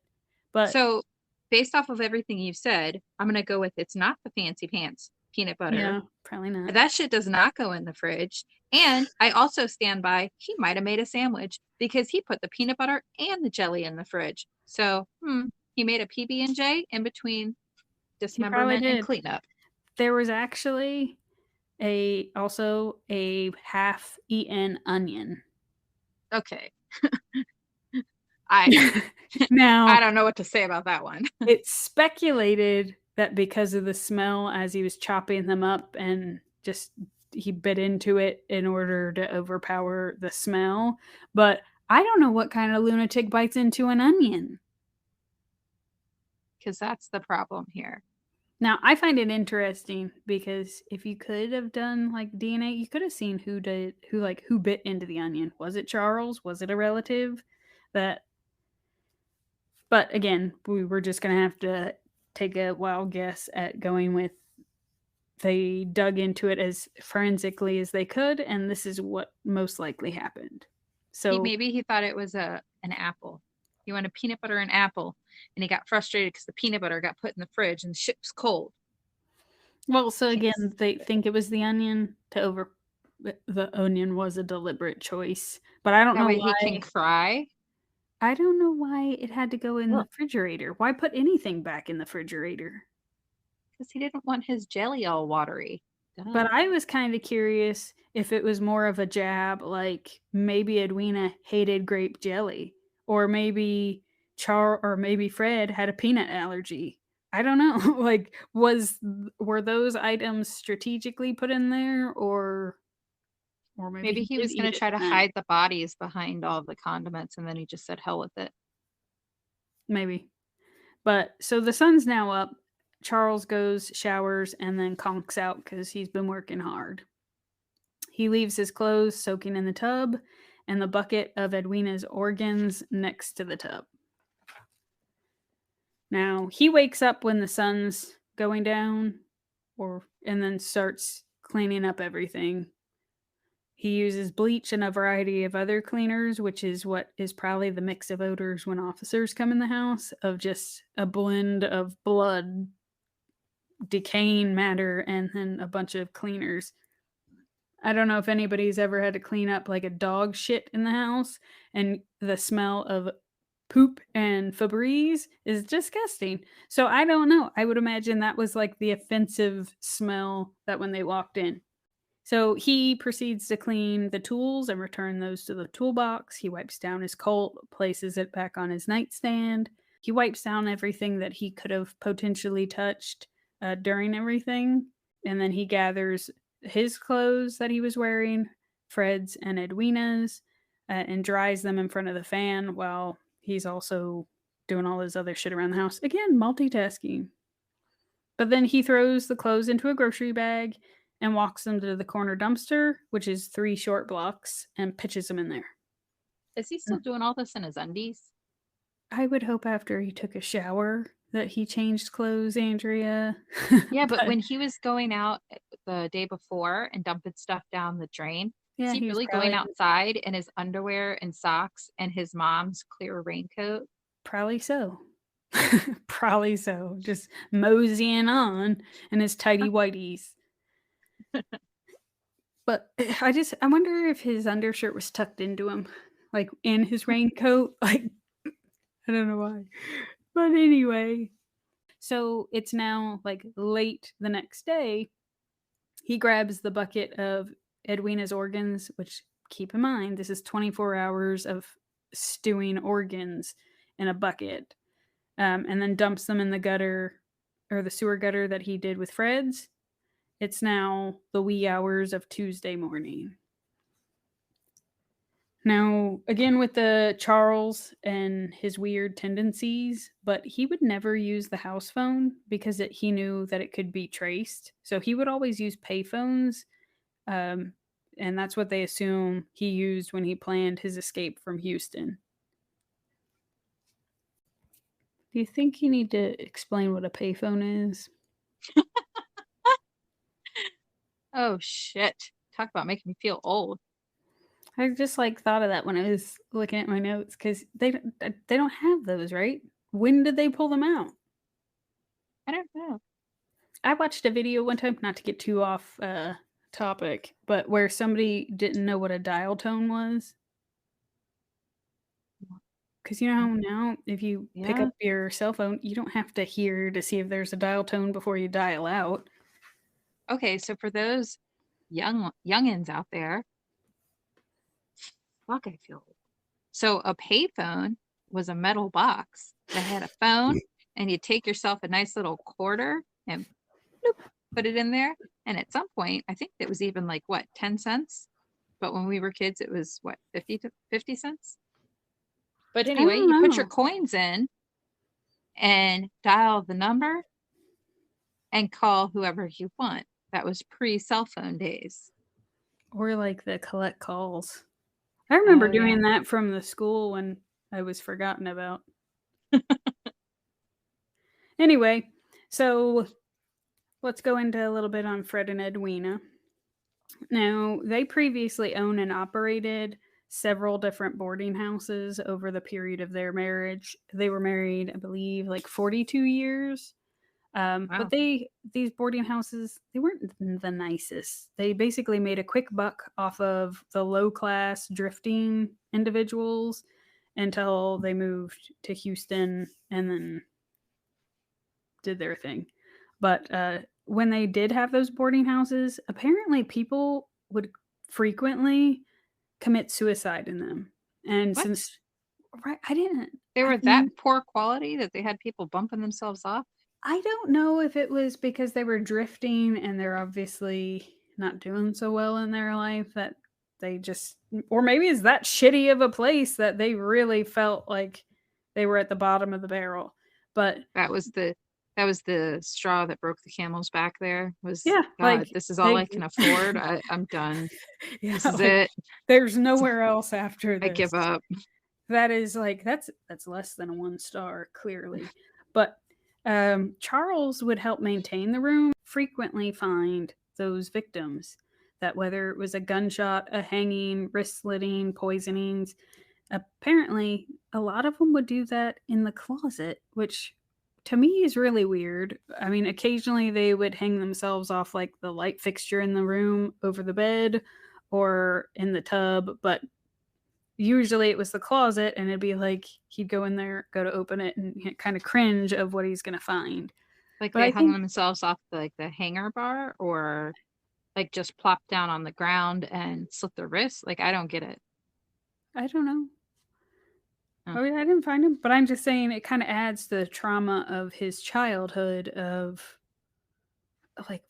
B: But
A: so based off of everything you've said, I'm going to go with it's not the fancy pants peanut butter.
B: Yeah, probably not.
A: That shit does not go in the fridge. And I also stand by, he might have made a sandwich because he put the peanut butter and the jelly in the fridge. So, he made a PB&J in between dismemberment and cleanup.
B: There was actually also a half-eaten onion.
A: Okay. I don't know what to say about that one.
B: It's speculated that because of the smell as he was chopping them up and just he bit into it in order to overpower the smell. But I don't know what kind of lunatic bites into an onion.
A: Because that's the problem here.
B: Now, I find it interesting because if you could have done like DNA, you could have seen who bit into the onion. Was it Charles? Was it a relative? But again, we were just going to have to take a wild guess at going with they dug into it as forensically as they could, and this is what most likely happened. So
A: maybe he thought it was an apple. He wanted peanut butter and apple, and he got frustrated because the peanut butter got put in the fridge and the shit was cold.
B: Well, so again, they think it was the onion the onion was a deliberate choice, but I don't know why
A: he can cry.
B: I don't know why it had to go in the refrigerator. Why put anything back in the refrigerator?
A: Because he didn't want his jelly all watery.
B: But I was kind of curious if it was more of a jab, like maybe Edwina hated grape jelly, or maybe or maybe Fred had a peanut allergy. I don't know. Like, were those items strategically put in there, or maybe
A: Maybe
B: he
A: he
B: did
A: was gonna
B: eat it
A: try to
B: then?
A: hide the bodies behind all the condiments, and then he just said, "Hell with it."
B: Maybe. But so the sun's now up. Charles goes, showers, and then conks out because he's been working hard. He leaves his clothes soaking in the tub and the bucket of Edwina's organs next to the tub. Now, he wakes up when the sun's going down and then starts cleaning up everything. He uses bleach and a variety of other cleaners, which is what is probably the mix of odors when officers come in the house of just a blend of blood, decaying matter, and then a bunch of cleaners. I don't know if anybody's ever had to clean up like a dog shit in the house, and the smell of poop and Febreze is disgusting. So I don't know. I would imagine that was like the offensive smell that when they walked in. So he proceeds to clean the tools and return those to the toolbox. He wipes down his Colt, places it back on his nightstand. He wipes down everything that he could have potentially touched during everything. And then he gathers his clothes that he was wearing, Fred's and Edwina's, and dries them in front of the fan while he's also doing all his other shit around the house. Again, multitasking. But then he throws the clothes into a grocery bag and walks them to the corner dumpster, which is 3 short blocks, and pitches them in there.
A: Is he still doing all this in his undies?
B: I would hope after he took a shower that he changed clothes, Andrea.
A: Yeah, but
B: But
A: when he was going out the day before and dumping stuff down the drain, is
B: yeah,
A: he
B: he was
A: really going
B: probably
A: outside in his underwear and socks and his mom's clear raincoat?
B: probably so. Probably so. Just moseying on in his tidy whities. But I wonder if his undershirt was tucked into him, like in his raincoat. Like, I don't know why. But anyway, so it's now like late the next day. He grabs the bucket of Edwina's organs, which keep in mind, this is 24 hours of stewing organs in a bucket, and then dumps them in the gutter or the sewer gutter that he did with Fred's. It's now the wee hours of Tuesday morning. Now, again with the Charles and his weird tendencies, but he would never use the house phone because he knew that it could be traced. So he would always use payphones, um, and that's what they assume he used when he planned his escape from Houston. Do you think you need to explain what a payphone is?
A: Oh shit. Talk about making me feel old.
B: I just like thought of that when I was looking at my notes because they don't have those, right? When did they pull them out?
A: I don't know.
B: I watched a video one time, not to get too off topic, but where somebody didn't know what a dial tone was. Because you know how now, if you pick
A: Yeah.
B: up your cell phone, you don't have to hear to see if there's a dial tone before you dial out.
A: Okay, so for those youngins out there, fuck, I feel old. So a payphone was a metal box that had a phone, and you take yourself a nice little quarter and bloop, put it in there. And at some point, I think it was even like what, 10 cents? But when we were kids, it was what, 50 cents? But
B: I
A: anyway,
B: don't
A: you put your
B: know.
A: coins in and dial the number and call whoever you want. That was pre-cell phone days.
B: Or like the collect calls. I remember
A: Oh yeah.
B: doing that from the school when I was forgotten about. Anyway, so let's go into a little bit on Fred and Edwina. Now, they previously owned and operated several different boarding houses over the period of their marriage. They were married, I believe, like 42 years. But
A: Wow.
B: these boarding houses, they weren't the nicest. They basically made a quick buck off of the low class drifting individuals until they moved to Houston and then did their thing. But when they did have those boarding houses, apparently people would frequently commit suicide in them. And
A: What?
B: since right, I didn't
A: They
B: I
A: were that
B: mean,
A: poor quality that they had people bumping themselves off?
B: I don't know if it was because they were drifting and they're obviously not doing so well in their life that they just or maybe it's that shitty of a place that they really felt like they were at the bottom of the barrel. But
A: That was the straw that broke the camel's back there, was,
B: yeah,
A: "God,
B: like
A: this is all
B: they
A: I can afford. I'm done.
B: yeah,
A: This is
B: like
A: it.
B: there's nowhere else after
A: I give
B: this.
A: up."
B: That is like that's less than a 1 star, clearly. But, Charles would help maintain the room, frequently find those victims that whether it was a gunshot, a hanging, wrist slitting, poisonings, apparently a lot of them would do that in the closet, which to me is really weird. I mean, occasionally they would hang themselves off like the light fixture in the room over the bed or in the tub, but usually it was the closet and it'd be like he'd go in there, go to open it and kind of cringe of what he's going to find.
A: Like,
B: But
A: they
B: I
A: hung
B: think
A: themselves off the hanger bar, or, like, just plopped down on the ground and slit their wrists? Like, I don't get it.
B: I don't know.
A: Oh,
B: I mean, I didn't find him, but I'm just saying it kind of adds to the trauma of his childhood of like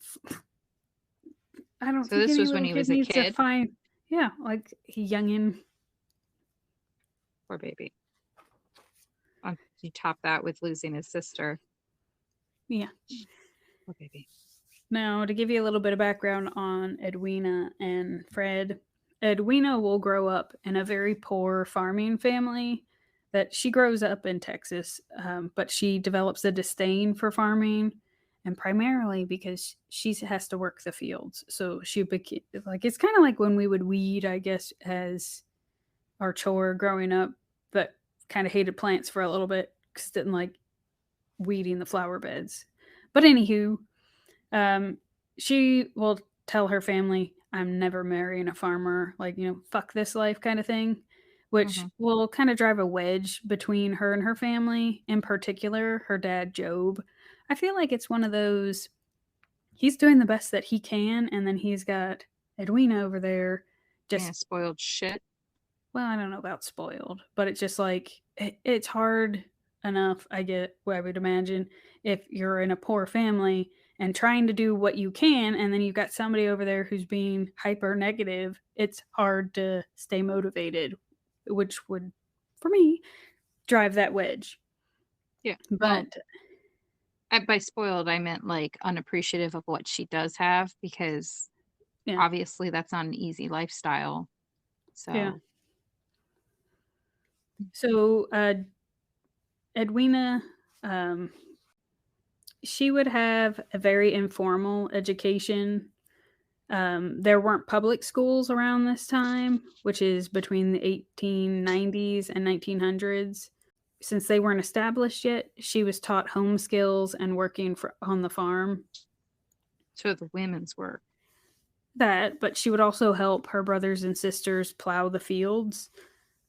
B: I don't
A: so
B: think
A: this
B: any
A: was when
B: little
A: he
B: kid
A: was a
B: needs to
A: kid?
B: find yeah, like he youngin.
A: Poor baby. You top that with losing his sister.
B: Yeah.
A: Poor baby.
B: Now, to give you a little bit of background on Edwina and Fred, Edwina will grow up in a very poor farming family that she grows up in Texas, but she develops a disdain for farming and primarily because she has to work the fields. So she became like it's kind of like when we would weed, I guess, as our chore growing up, but kind of hated plants for a little bit because didn't like weeding the flower beds. But anywho, um, she will tell her family, "I'm never marrying a farmer," like, "Fuck this life," kinda thing, which
A: Mhm.
B: will kinda drive a wedge between her and her family, in particular, her dad, Job. I feel like it's one of those he's doing the best that he can, and then he's got Edwina over there
A: Being a
B: just
A: spoiled shit.
B: well, I don't know about spoiled, but it's just like it's hard enough. I would imagine if you're in a poor family and trying to do what you can, and then you've got somebody over there who's being hyper negative. It's hard to stay motivated, which would, for me, drive that wedge.
A: Yeah. Well,
B: But
A: by spoiled, I meant, like, unappreciative of what she does have, because
B: yeah,
A: obviously that's not an easy lifestyle.
B: yeah.
A: So,
B: So Edwina, um, she would have a very informal education. There weren't public schools around this time, which is between the 1890s and 1900s. Since they weren't established yet, she was taught home skills and working on the farm.
A: so the women's work.
B: That, but she would also help her brothers and sisters plow the fields.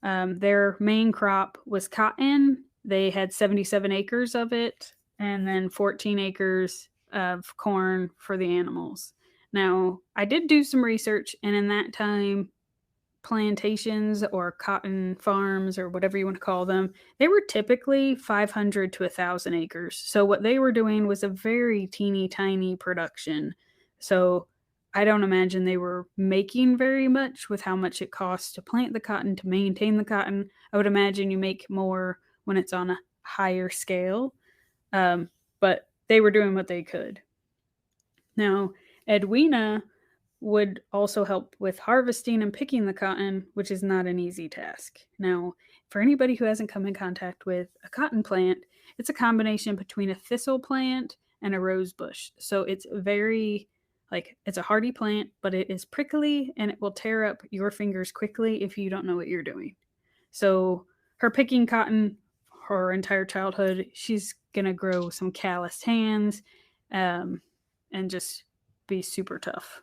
B: Their main crop was cotton. They had 77 acres of it, and then 14 acres of corn for the animals. Now, I did do some research, and in that time, plantations or cotton farms or whatever you want to call them, they were typically 500 to 1,000 acres. So, what they were doing was a very teeny tiny production. So, I don't imagine they were making very much with how much it costs to plant the cotton, to maintain the cotton. I would imagine you make more when it's on a higher scale. But they were doing what they could. Now, Edwina would also help with harvesting and picking the cotton, which is not an easy task. Now, for anybody who hasn't come in contact with a cotton plant, it's a combination between a thistle plant and a rose bush. So it's very like it's a hardy plant, but it is prickly and it will tear up your fingers quickly if you don't know what you're doing. So her picking cotton her entire childhood, she's gonna grow some calloused hands, um, and just be super tough.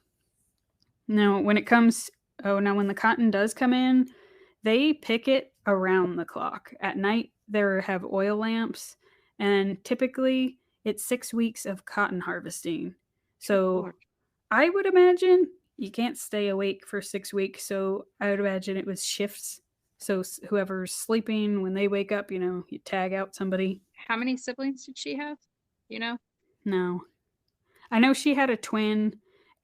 B: Now, when the cotton does come in, they pick it around the clock. At night, there have oil lamps, and typically it's 6 weeks of cotton harvesting.
A: Good
B: So
A: Lord.
B: I would imagine you can't stay awake for 6 weeks, so I would imagine it was shifts. So whoever's sleeping, when they wake up, you tag out somebody.
A: How many siblings did she have? You know?
B: No. I know she had a twin,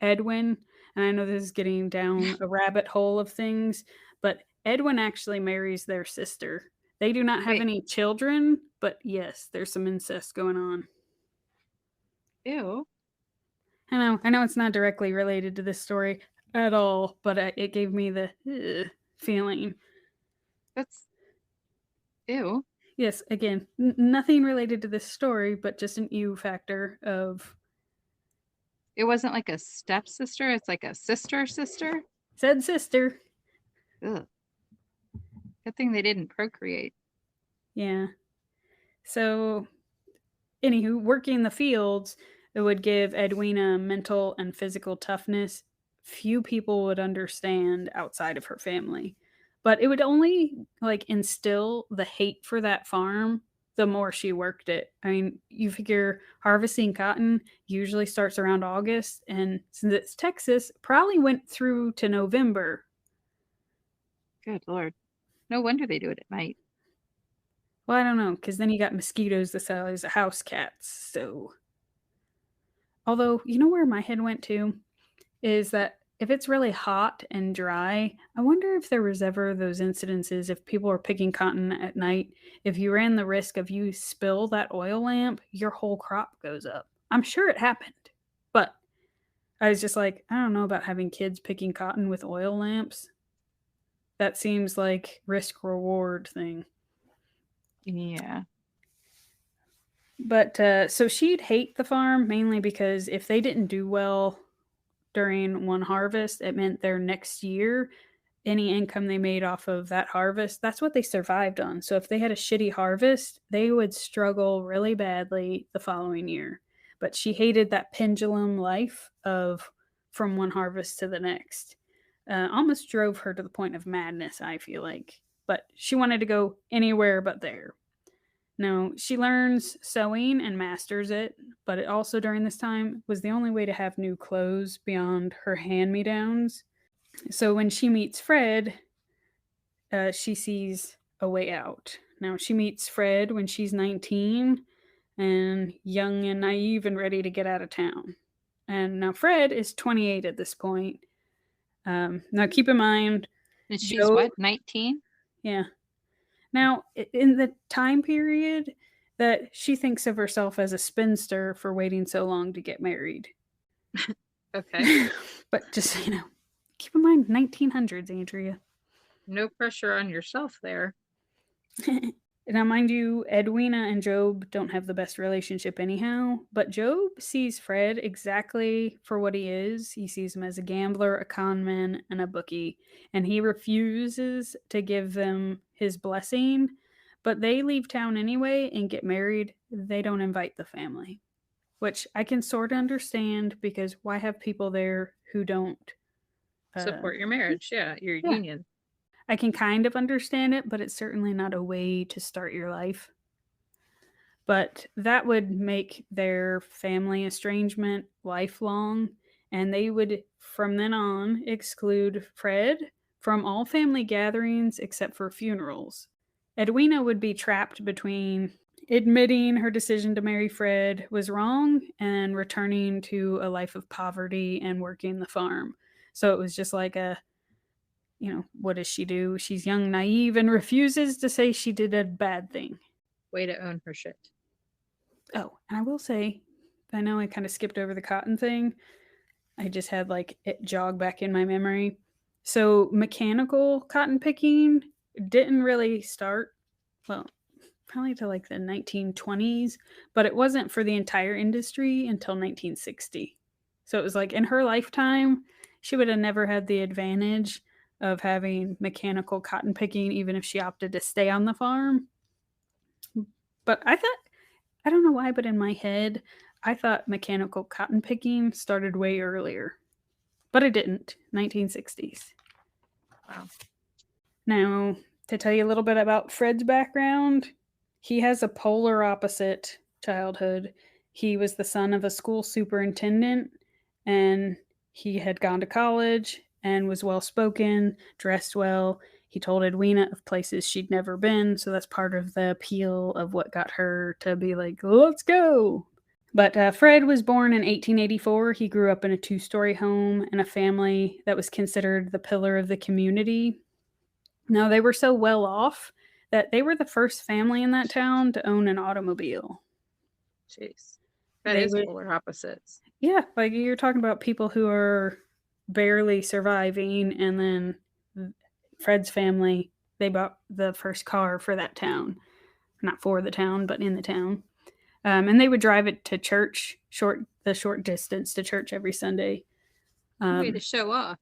B: Edwin, and I know this is getting down a rabbit hole of things, but Edwin actually marries their sister. They do not have
A: Wait,
B: any children, but yes, there's some incest going on.
A: ew.
B: I know it's not directly related to this story at all, but it gave me the feeling.
A: That's ew.
B: Yes, again, nothing related to this story, but just an ew factor of
A: It wasn't like a stepsister, it's like a sister.
B: said sister.
A: Ugh. Good thing they didn't procreate.
B: Yeah. So anywho, working the fields, it would give Edwina mental and physical toughness few people would understand outside of her family. But it would only like instill the hate for that farm the more she worked it. I mean, you figure harvesting cotton usually starts around August, and since it's Texas, probably went through to November.
A: Good Lord. No wonder they do it at night.
B: Well, I don't know, because then you got mosquitoes the size of house cats. So, although, you know where my head went to? Is that if it's really hot and dry, I wonder if there was ever those incidences if people were picking cotton at night, if you ran the risk of you spill that oil lamp, your whole crop goes up. I'm sure it happened. But I was just like, I don't know about having kids picking cotton with oil lamps. That seems like risk reward thing.
A: Yeah.
B: But so she'd hate the farm mainly because if they didn't do well during one harvest, it meant their next year, any income they made off of that harvest, that's what they survived on. So if they had a shitty harvest, they would struggle really badly the following year. But she hated that pendulum life of from one harvest to the next. Almost drove her to the point of madness, I feel like. But she wanted to go anywhere but there. Now, she learns sewing and masters it, but it also during this time was the only way to have new clothes beyond her hand me downs. So when she meets Fred, she sees a way out. Now, she meets Fred when she's 19 and young and naive and ready to get out of town. And now Fred is 28 at this point. Now, keep in mind,
A: And she's
B: Joe,
A: what, 19?
B: yeah. Now, in the time period that she thinks of herself as a spinster for waiting so long to get married.
A: Okay.
B: But just, keep in mind 1900s, Andrea.
A: No pressure on yourself there.
B: Now, mind you, Edwina and Job don't have the best relationship anyhow, but Job sees Fred exactly for what he is. He sees him as a gambler, a con man, and a bookie, and he refuses to give them his blessing, but they leave town anyway and get married. They don't invite the family, which I can sort of understand because why have people there who don't?
A: Support your marriage. Yeah, your
B: Yeah.
A: union.
B: I can kind of understand it, but it's certainly not a way to start your life. But that would make their family estrangement lifelong, and they would, from then on, exclude Fred from all family gatherings except for funerals. Edwina would be trapped between admitting her decision to marry Fred was wrong and returning to a life of poverty and working the farm. So it was just like what does she do? She's young, naive, and refuses to say she did a bad thing.
A: Way to own her shit.
B: Oh, and I will say, I know I kind of skipped over the cotton thing. I just had like it jog back in my memory. So mechanical cotton picking didn't really start, well, probably to like the 1920s, but it wasn't for the entire industry until 1960. So it was like in her lifetime, she would have never had the advantage of having mechanical cotton picking, even if she opted to stay on the farm. But I don't know why, but in my head, I thought mechanical cotton picking started way earlier. But it didn't. 1960s.
A: Wow.
B: Now, to tell you a little bit about Fred's background, he has a polar opposite childhood. He was the son of a school superintendent, and he had gone to college and was well spoken, dressed well. He told Edwina of places she'd never been, so that's part of the appeal of what got her to be like, let's go. But Fred was born in 1884. He grew up in a 2-story home in a family that was considered the pillar of the community. Now, they were so well off that they were the first family in that town to own an automobile.
A: Jeez. That
B: They
A: is
B: would,
A: polar opposites.
B: yeah, like you're talking about people who are barely surviving, and then Fred's family, they bought the first car for that town. Not for the town, but in the town. And they would drive it to church, the short distance to church every Sunday.
A: Way to show off.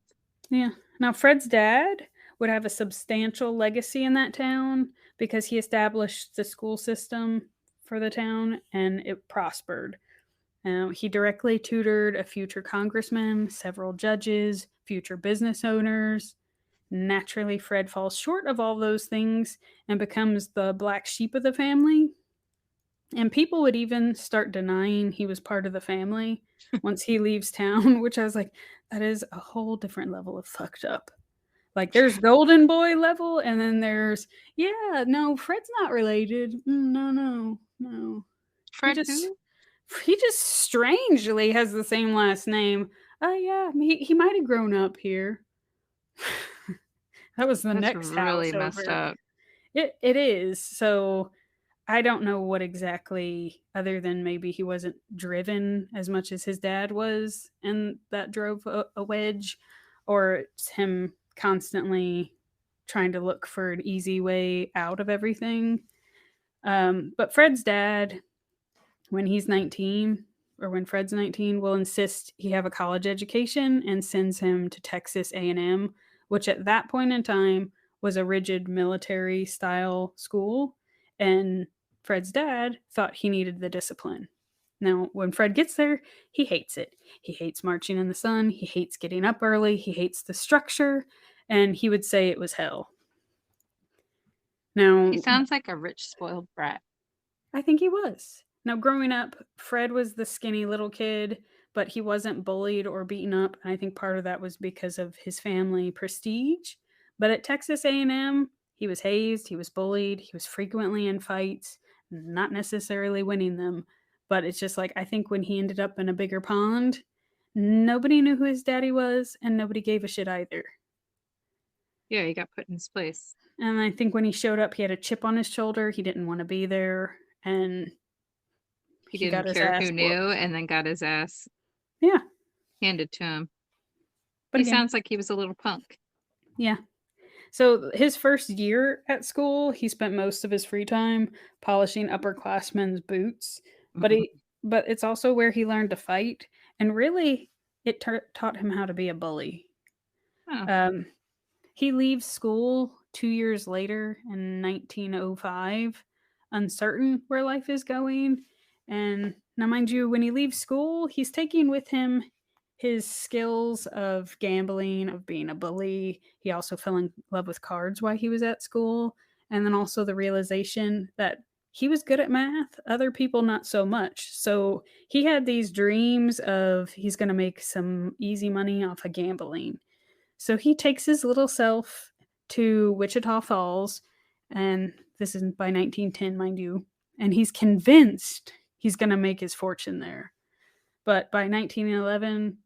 B: Yeah. Now, Fred's dad would have a substantial legacy in that town because he established the school system for the town and it prospered. He directly tutored a future congressman, several judges, future business owners. Naturally, Fred falls short of all those things and becomes the black sheep of the family. And people would even start denying he was part of the family once he leaves town, which I was like, that is a whole different level of fucked up. Like, there's golden boy level, and then there's, yeah, no, Fred's not related. No. He
A: Fred
B: just
A: who?
B: he just strangely has the same last name. Oh yeah, he might have grown up here. That was the
A: That's
B: next
A: really
B: house
A: messed
B: over.
A: up.
B: It is. So I don't know what exactly, other than maybe he wasn't driven as much as his dad was, and that drove a wedge, or it's him constantly trying to look for an easy way out of everything. But Fred's dad, when he's 19, or when Fred's 19, will insist he have a college education and sends him to Texas A&M, which at that point in time was a rigid military style school, and Fred's dad thought he needed the discipline. Now, when Fred gets there, he hates it. He hates marching in the sun, he hates getting up early, he hates the structure, and he would say it was hell. Now,
A: He sounds like a rich, spoiled brat.
B: I think he was. Now, growing up, Fred was the skinny little kid, but he wasn't bullied or beaten up, and I think part of that was because of his family prestige. But at Texas A&M, he was hazed, he was bullied, he was frequently in fights, not necessarily winning them. But it's just like, I think when he ended up in a bigger pond, nobody knew who his daddy was, and nobody gave a shit either.
A: Yeah, he got put in his place.
B: And I think when he showed up, he had a chip on his shoulder. He didn't want to be there, and
A: He
B: he got
A: didn't
B: his
A: care
B: ass
A: who
B: whooped.
A: knew and then got his ass
B: Yeah.
A: handed to him.
B: But
A: He
B: again,
A: sounds like he was a little punk.
B: yeah. So his first year at school, he spent most of his free time polishing upperclassmen's boots. But it's also where he learned to fight, and really, it taught him how to be a bully.
A: Oh,
B: Um, he leaves school 2 years later in 1905, uncertain where life is going. And now, mind you, when he leaves school, he's taking with him his skills of gambling, of being a bully. He also fell in love with cards while he was at school. And then also the realization that he was good at math, other people not so much. So he had these dreams of he's going to make some easy money off of gambling. So he takes his little self to Wichita Falls, and this is by 1910, mind you, and he's convinced he's going to make his fortune there. But by 1911,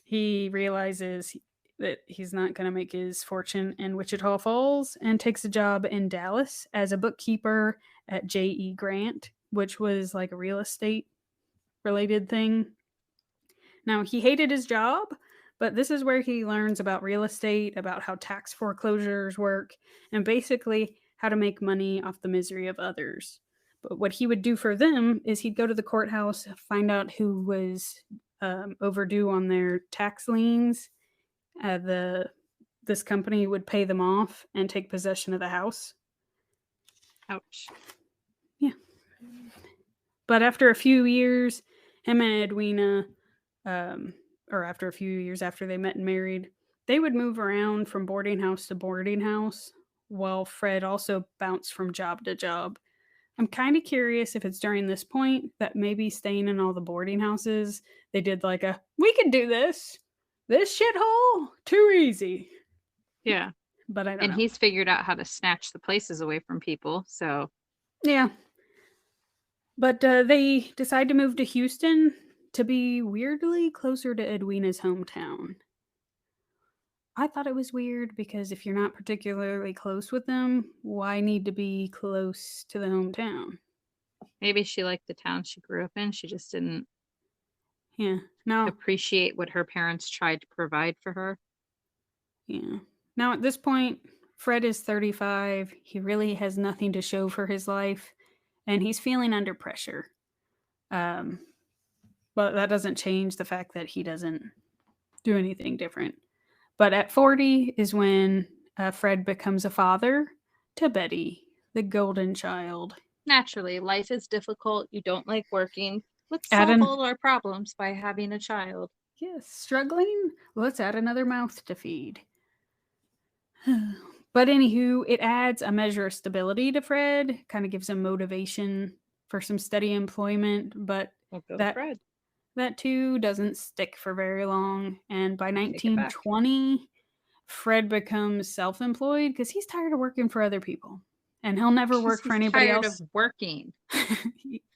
B: he realizes that he's not going to make his fortune in Wichita Falls and takes a job in Dallas as a bookkeeper at J.E. Grant, which was like a real estate related thing. Now, he hated his job, but this is where he learns about real estate, about how tax foreclosures work, and basically how to make money off the misery of others. But what he would do for them is he'd go to the courthouse, find out who was overdue on their tax liens. This company would pay them off and take possession of the house.
A: ouch.
B: Yeah. But after a few years, him and Edwina, or after a few years after they met and married, they would move around from boarding house to boarding house, while Fred also bounced from job to job. I'm kind of curious if it's during this point that maybe staying in all the boarding houses, they did like we can do this. This shithole, too easy.
A: Yeah.
B: But I don't
A: And
B: know.
A: he's figured out how to snatch the places away from people. So
B: Yeah. But they decide to move to Houston to be weirdly closer to Edwina's hometown. I thought it was weird because if you're not particularly close with them, why need to be close to the hometown?
A: maybe she liked the town she grew up in. She just didn't
B: Yeah. Now,
A: appreciate what her parents tried to provide for her.
B: yeah. Now at this point, Fred is 35. He really has nothing to show for his life, and he's feeling under pressure. Um, but that doesn't change the fact that he doesn't do anything different. But at 40 is when Fred becomes a father to Betty, the golden child.
A: Naturally, life is difficult. You don't like working. Let's
B: Add
A: solve
B: an
A: all our problems by having a child.
B: Yes, struggling. Let's add another mouth to feed. But anywho, it adds a measure of stability to Fred, kind of gives him motivation for some steady employment, but
A: We'll go
B: that
A: Fred.
B: that too doesn't stick for very long. And by
A: Take it back.
B: 1920, Fred becomes self-employed because he's tired of working for other people. And he'll never
A: Because
B: work for
A: he's
B: anybody
A: tired of
B: else.
A: working.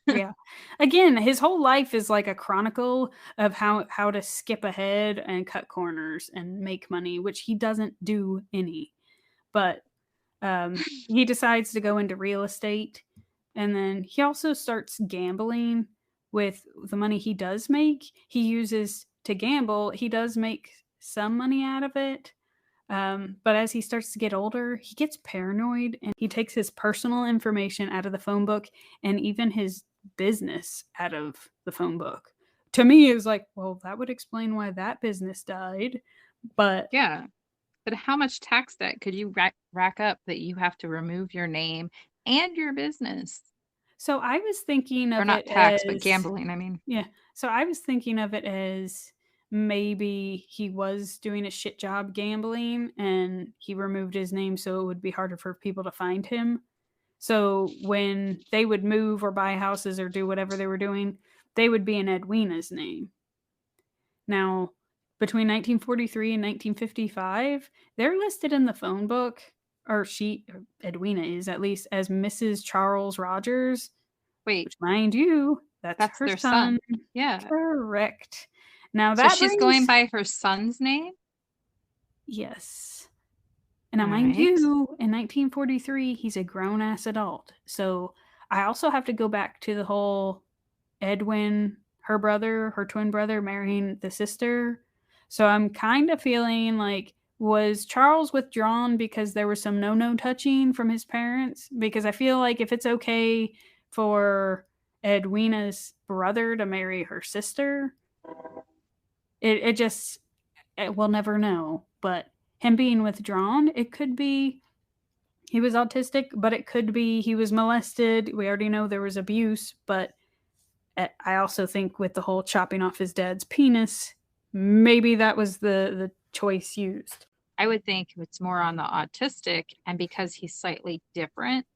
B: Yeah. Again, his whole life is like a chronicle of how to skip ahead and cut corners and make money, which he doesn't do any. But he decides to go into real estate, and then he also starts gambling with the money he does make. He uses to gamble. He does make some money out of it, but as he starts to get older, he gets paranoid and he takes his personal information out of the phone book and even his business out of the phone book. To me, it was like, well, that would explain why that business died. But
A: Yeah. But how much tax debt could you rack up that you have to remove your name and your business?
B: so I was thinking
A: Or
B: of
A: not
B: it
A: tax, but
B: as,
A: gambling, I mean.
B: yeah, so I was thinking of it as maybe he was doing a shit job gambling and he removed his name so it would be harder for people to find him. So when they would move or buy houses or do whatever they were doing, they would be in Edwina's name. Now, between 1943 and 1955, they're listed in the phone book, or Edwina is at least, as Mrs. Charles Rogers,
A: Wait,
B: which, mind you, that's
A: that's
B: her
A: their
B: son.
A: son. Yeah.
B: Correct. Now
A: So
B: that
A: she's going
B: brings,
A: by her son's name?
B: yes. And now, mind
A: Alright.
B: you, in 1943, he's a grown ass adult. So I also have to go back to the whole Edwin, her twin brother, marrying the sister. So I'm kind of feeling like, was Charles withdrawn because there was some no touching from his parents? Because I feel like if it's okay for Edwina's brother to marry her sister, it just, we'll never know. But him being withdrawn, it could be he was autistic, but it could be he was molested. We already know there was abuse, but I also think with the whole chopping off his dad's penis, maybe that was the choice used.
A: I would think it's more on the autistic, and because he's slightly different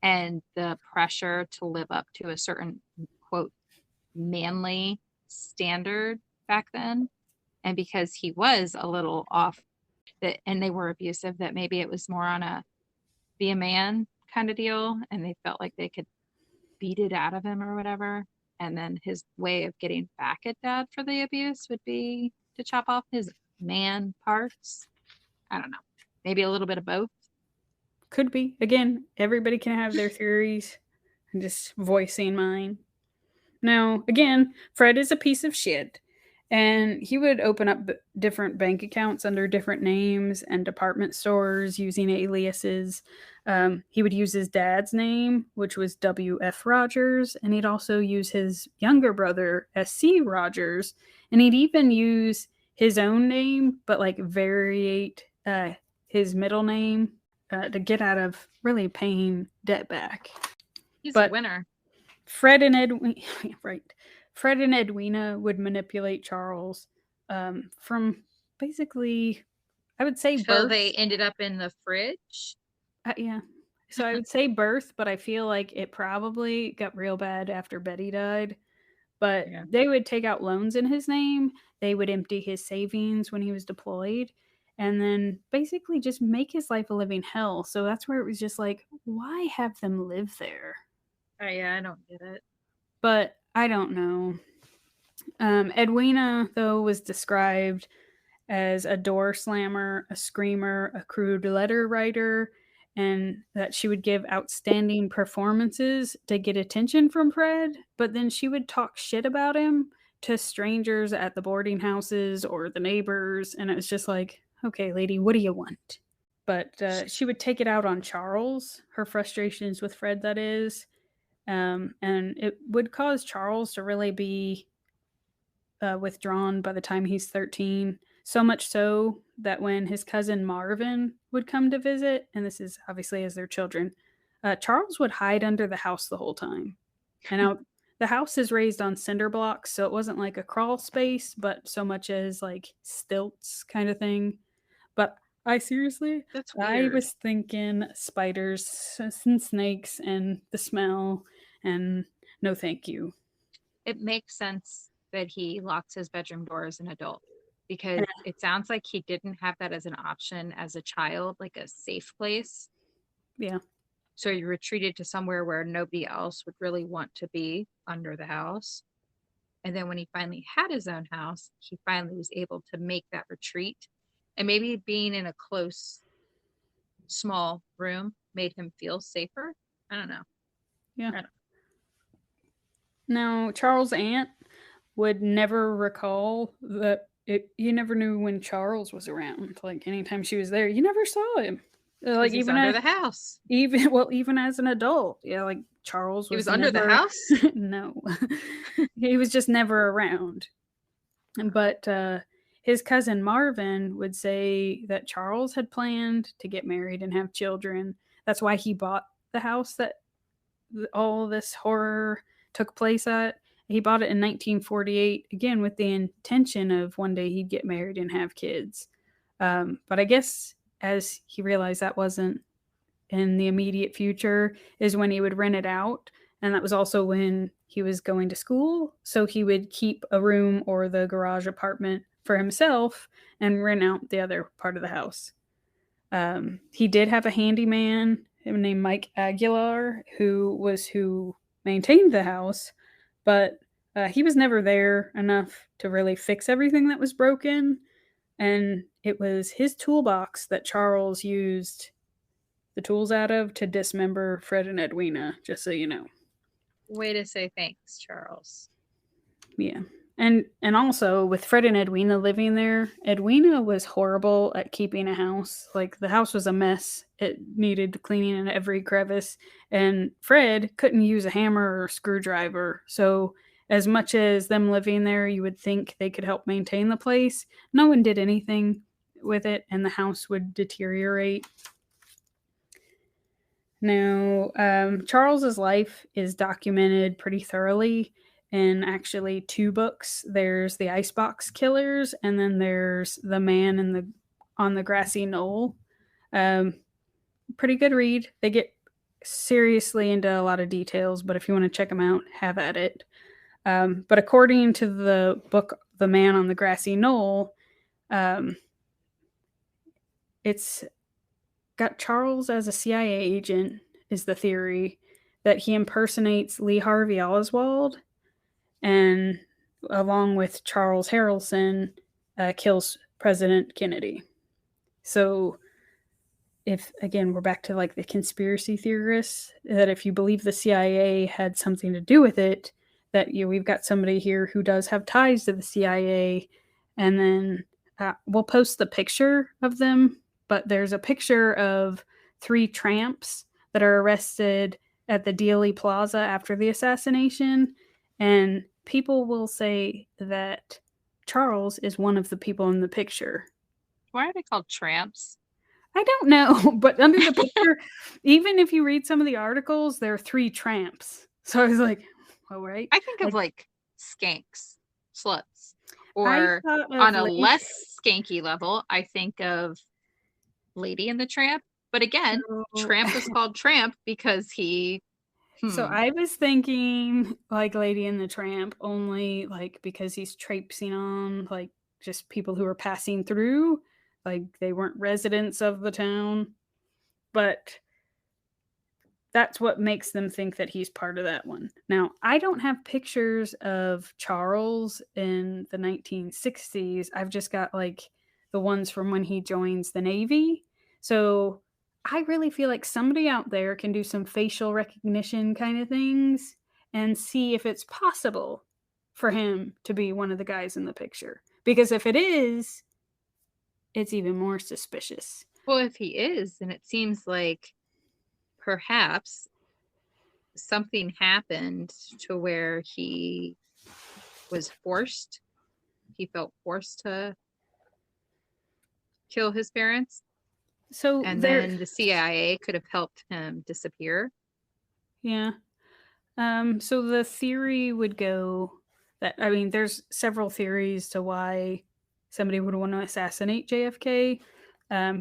A: and the pressure to live up to a certain, quote, manly standard back then, and because he was a little off that and they were abusive, that maybe it was more on a be a man kind of deal, and they felt like they could beat it out of him or whatever. And then his way of getting back at dad for the abuse would be to chop off his man parts. I don't know. Maybe a little bit of both.
B: Could be. Again, everybody can have their theories. I'm just voicing mine. Now, again, Fred is a piece of shit. And he would open up different bank accounts under different names and department stores using aliases. He would use his dad's name, which was W.F. Rogers, and he'd also use his younger brother, S.C. Rogers, and he'd even use his own name, but like variate his middle name to get out of really paying debt back.
A: He's a
B: But
A: winner.
B: Fred and Edwina, right? Fred and Edwina would manipulate Charles from basically, I would say,
A: Till
B: birth.
A: they ended up in the fridge.
B: Yeah, So I would say birth, but I feel like it probably got real bad after Betty died. But
A: Yeah.
B: they would take out loans in his name. They would empty his savings when he was deployed and then basically just make his life a living hell. So that's where it was just like, why have them live there?
A: Oh, yeah, I don't get it.
B: But I don't know. Edwina, though, was described as a door slammer, a screamer, a crude letter writer, and that she would give outstanding performances to get attention from Fred, but then she would talk shit about him to strangers at the boarding houses or the neighbors, and it was just like, okay, lady, what do you want? But she would take it out on Charles, her frustrations with Fred, that is, and it would cause Charles to really be withdrawn by the time he's 13. So much so that when his cousin Marvin would come to visit, and this is obviously as their children, Charles would hide under the house the whole time. And now the house is raised on cinder blocks, so it wasn't like a crawl space, but so much as like stilts kind of thing. But
A: That's
B: I
A: weird.
B: was thinking spiders and snakes and the smell, and no thank you.
A: It makes sense that he locks his bedroom door as an adult because
B: And
A: it sounds like he didn't have that as an option as a child, like a safe place.
B: yeah,
A: So he retreated to somewhere where nobody else would really want to be under the house. And then when he finally had his own house, he finally was able to make that retreat. And maybe being in a close, small room made him feel safer. I don't know.
B: yeah.
A: I don't,
B: Now, Charles' aunt would never recall that you never knew when Charles was around. Like anytime she was there, you never saw him.
A: because
B: Like
A: he's under the house.
B: even as an adult, yeah, like Charles
A: He
B: was
A: was under the
B: never
A: house.
B: no. He was just never around. But his cousin Marvin would say that Charles had planned to get married and have children. That's why he bought the house that all this horror took place at. He bought it in 1948, again with the intention of one day he'd get married and have kids. But I guess as he realized that wasn't in the immediate future, is when he would rent it out. And that was also when he was going to school. So he would keep a room or the garage apartment for himself and rent out the other part of the house. He did have a handyman named Mike Aguilar, who maintained the house, but he was never there enough to really fix everything that was broken. And it was his toolbox that Charles used the tools out of to dismember Fred and Edwina, just so you know.
A: Way to say thanks, Charles.
B: Yeah. And also with Fred and Edwina living there, Edwina was horrible at keeping a house. Like the house was a mess. It needed cleaning in every crevice. And Fred couldn't use a hammer or a screwdriver. So as much as them living there, you would think they could help maintain the place. No one did anything with it, and the house would deteriorate. Now, Charles's life is documented pretty thoroughly in actually two books. There's the Icebox Killers, and then there's The Man in the on the Grassy Knoll. Um, Pretty good read. They get seriously into a lot of details, but if you want to check them out, have at it. But according to the book The Man on the Grassy Knoll, um, it's got Charles as a CIA agent, is the theory, that he impersonates Lee Harvey Oswald and, along with Charles Harrelson, kills President Kennedy. So, if again, we're back to like the conspiracy theorists, that if you believe the CIA had something to do with it, that we've got somebody here who does have ties to the CIA, and then we'll post the picture of them, but there's a picture of three tramps that are arrested at the Dealey Plaza after the assassination, and people will say that Charles is one of the people in the picture.
A: Why are they called tramps?
B: I don't know, but under the picture, even if you read some of the articles, there are three tramps. So I was like, all right.
A: I think of like skanks, sluts,
B: I
A: or
B: thought
A: on
B: of
A: a
B: lady.
A: less skanky level, I think of Lady and the Tramp. But again,
B: So
A: Tramp was called Tramp because he
B: so I was thinking, like, Lady and the Tramp, only, like, because he's traipsing on, like, just people who are passing through, like, they weren't residents of the town, but that's what makes them think that he's part of that one. Now, I don't have pictures of Charles in the 1960s. I've just got like the ones from when he joins the Navy. So I really feel like somebody out there can do some facial recognition kind of things and see if it's possible for him to be one of the guys in the picture. Because if it is, it's even more suspicious.
A: well, if he is, then it seems like perhaps something happened to where was forced, he felt forced to kill his parents,
B: So
A: and
B: there,
A: then the CIA could have helped him disappear.
B: yeah. So the theory would go that I mean, there's several theories to why somebody would want to assassinate JFK.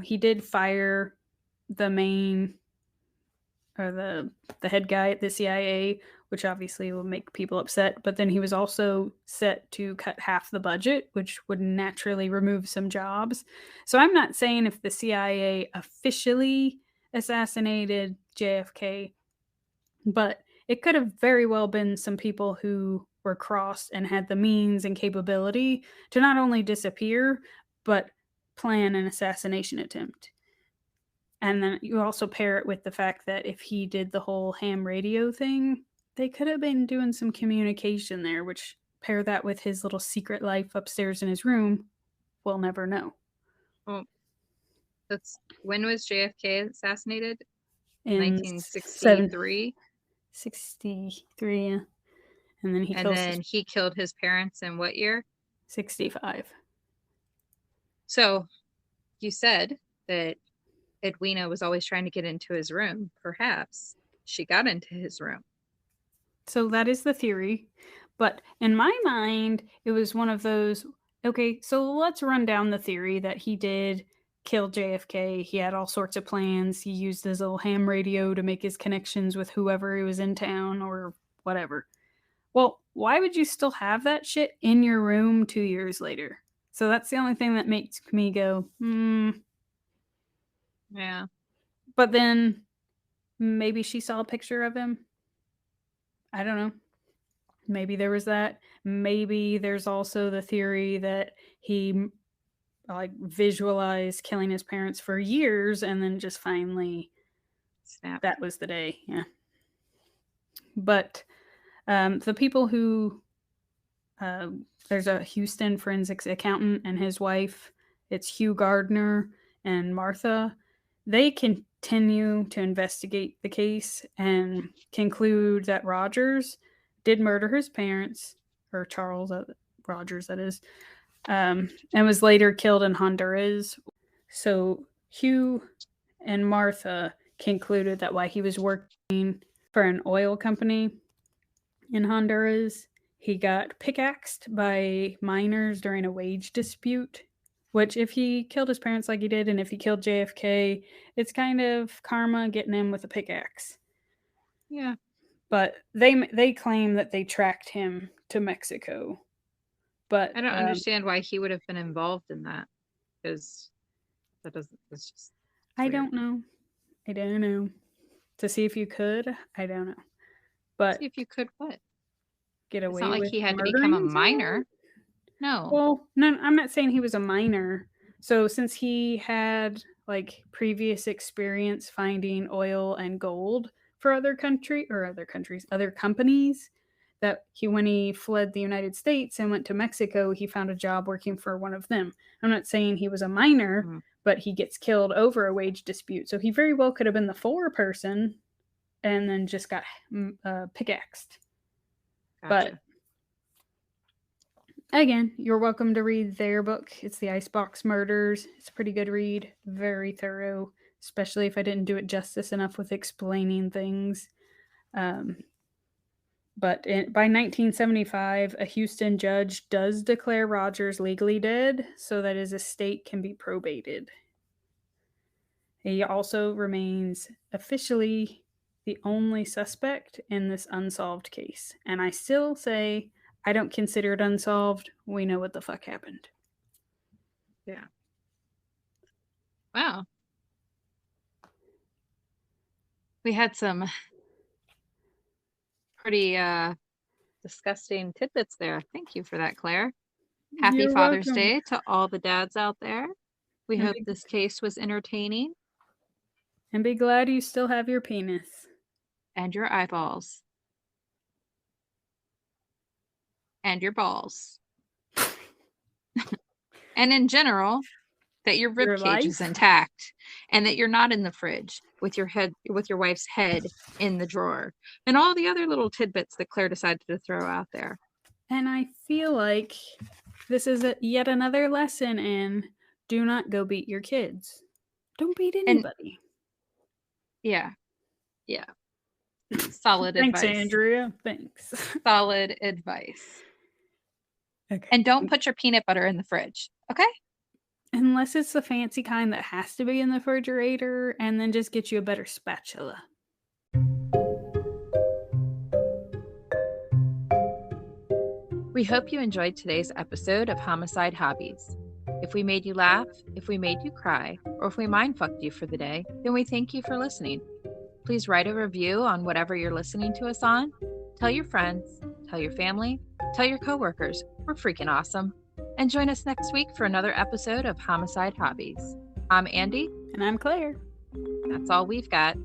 B: He did fire the main or the head guy at the CIA, which obviously will make people upset. But then he was also set to cut half the budget, which would naturally remove some jobs. So I'm not saying if the CIA officially assassinated JFK, but it could have very well been some people who were crossed and had the means and capability to not only disappear, but plan an assassination attempt. And then you also pair it with the fact that if he did the whole ham radio thing, they could have been doing some communication there, which pair that with his little secret life upstairs in his room, we'll never know.
A: Well, that's when was JFK assassinated?
B: In
A: 1963.
B: 763, yeah. And then he
A: And
B: kills his
A: then he killed his parents in what year?
B: 65.
A: So you said that Edwina was always trying to get into his room. Perhaps she got into his room.
B: So that is the theory. But in my mind, it was one of those okay, so let's run down the theory that he did kill JFK. He had all sorts of plans. He used his little ham radio to make his connections with whoever he was in town or whatever. Well, why would you still have that shit in your room 2 years later? So that's the only thing that makes me go,
A: Yeah.
B: But then maybe she saw a picture of him. I don't know. Maybe there was that. Maybe there's also the theory that he like visualized killing his parents for years and then just finally
A: Snap.
B: that was the day. Yeah. But the people who there's a Houston forensics accountant and his wife, it's Hugh Gardner and Martha. They continue to investigate the case and conclude that Rogers did murder his parents, or Charles Rogers, that is, and was later killed in Honduras. So Hugh and Martha concluded that while he was working for an oil company in Honduras, he got pickaxed by miners during a wage dispute. Which, if he killed his parents like he did, and if he killed JFK, it's kind of karma getting him with a pickaxe.
A: Yeah.
B: But they claim that they tracked him to Mexico. But
A: I don't understand why he would have been involved in that, because that doesn't. It's just.
B: I don't know. I don't know. To see if you could, I don't know. But
A: see if you could what?
B: get
A: It's
B: away
A: not like
B: with
A: he had to become
B: murdering
A: a
B: someone?
A: minor. No.
B: Well, no, I'm not saying he was a minor. So since he had like previous experience finding oil and gold for other companies, that when he fled the United States and went to Mexico, he found a job working for one of them. I'm not saying he was a minor, but he gets killed over a wage dispute. So he very well could have been the foreperson and then just got pickaxed.
A: Gotcha.
B: But again, you're welcome to read their book. It's the Icebox Murders. It's a pretty good read, very thorough, especially if I didn't do it justice enough with explaining things. But by 1975, a Houston judge does declare Rogers legally dead so that his estate can be probated. He also remains officially the only suspect in this unsolved case. And I still say I don't consider it unsolved. We know what the fuck happened.
A: Yeah. Wow. We had some pretty disgusting tidbits there. Thank you for that, Claire. Happy
B: You're
A: Father's
B: welcome.
A: Day to all the dads out there. We
B: And
A: hope
B: be,
A: this case was entertaining.
B: and be glad you still have your penis.
A: And your eyeballs. And your balls. And in general, that your rib cage is intact and that you're not in the fridge with your wife's head in the drawer and all the other little tidbits that Claire decided to throw out there.
B: And I feel like this is yet another lesson in do not go beat your kids. Don't beat anybody.
A: Yeah. Solid
B: Thanks,
A: advice.
B: Andrea. Thanks.
A: Solid advice.
B: Okay.
A: And don't put your peanut butter in the fridge, okay?
B: Unless it's the fancy kind that has to be in the refrigerator, and then just get you a better spatula.
A: We hope you enjoyed today's episode of Homicide Hobbies. If we made you laugh, if we made you cry, or if we mind-fucked you for the day, then we thank you for listening. Please write a review on whatever you're listening to us on. Tell your friends, tell your family, tell your coworkers. We're freaking awesome. And join us next week for another episode of Homicide Hobbies. I'm Andy.
B: And I'm Claire.
A: That's all we've got.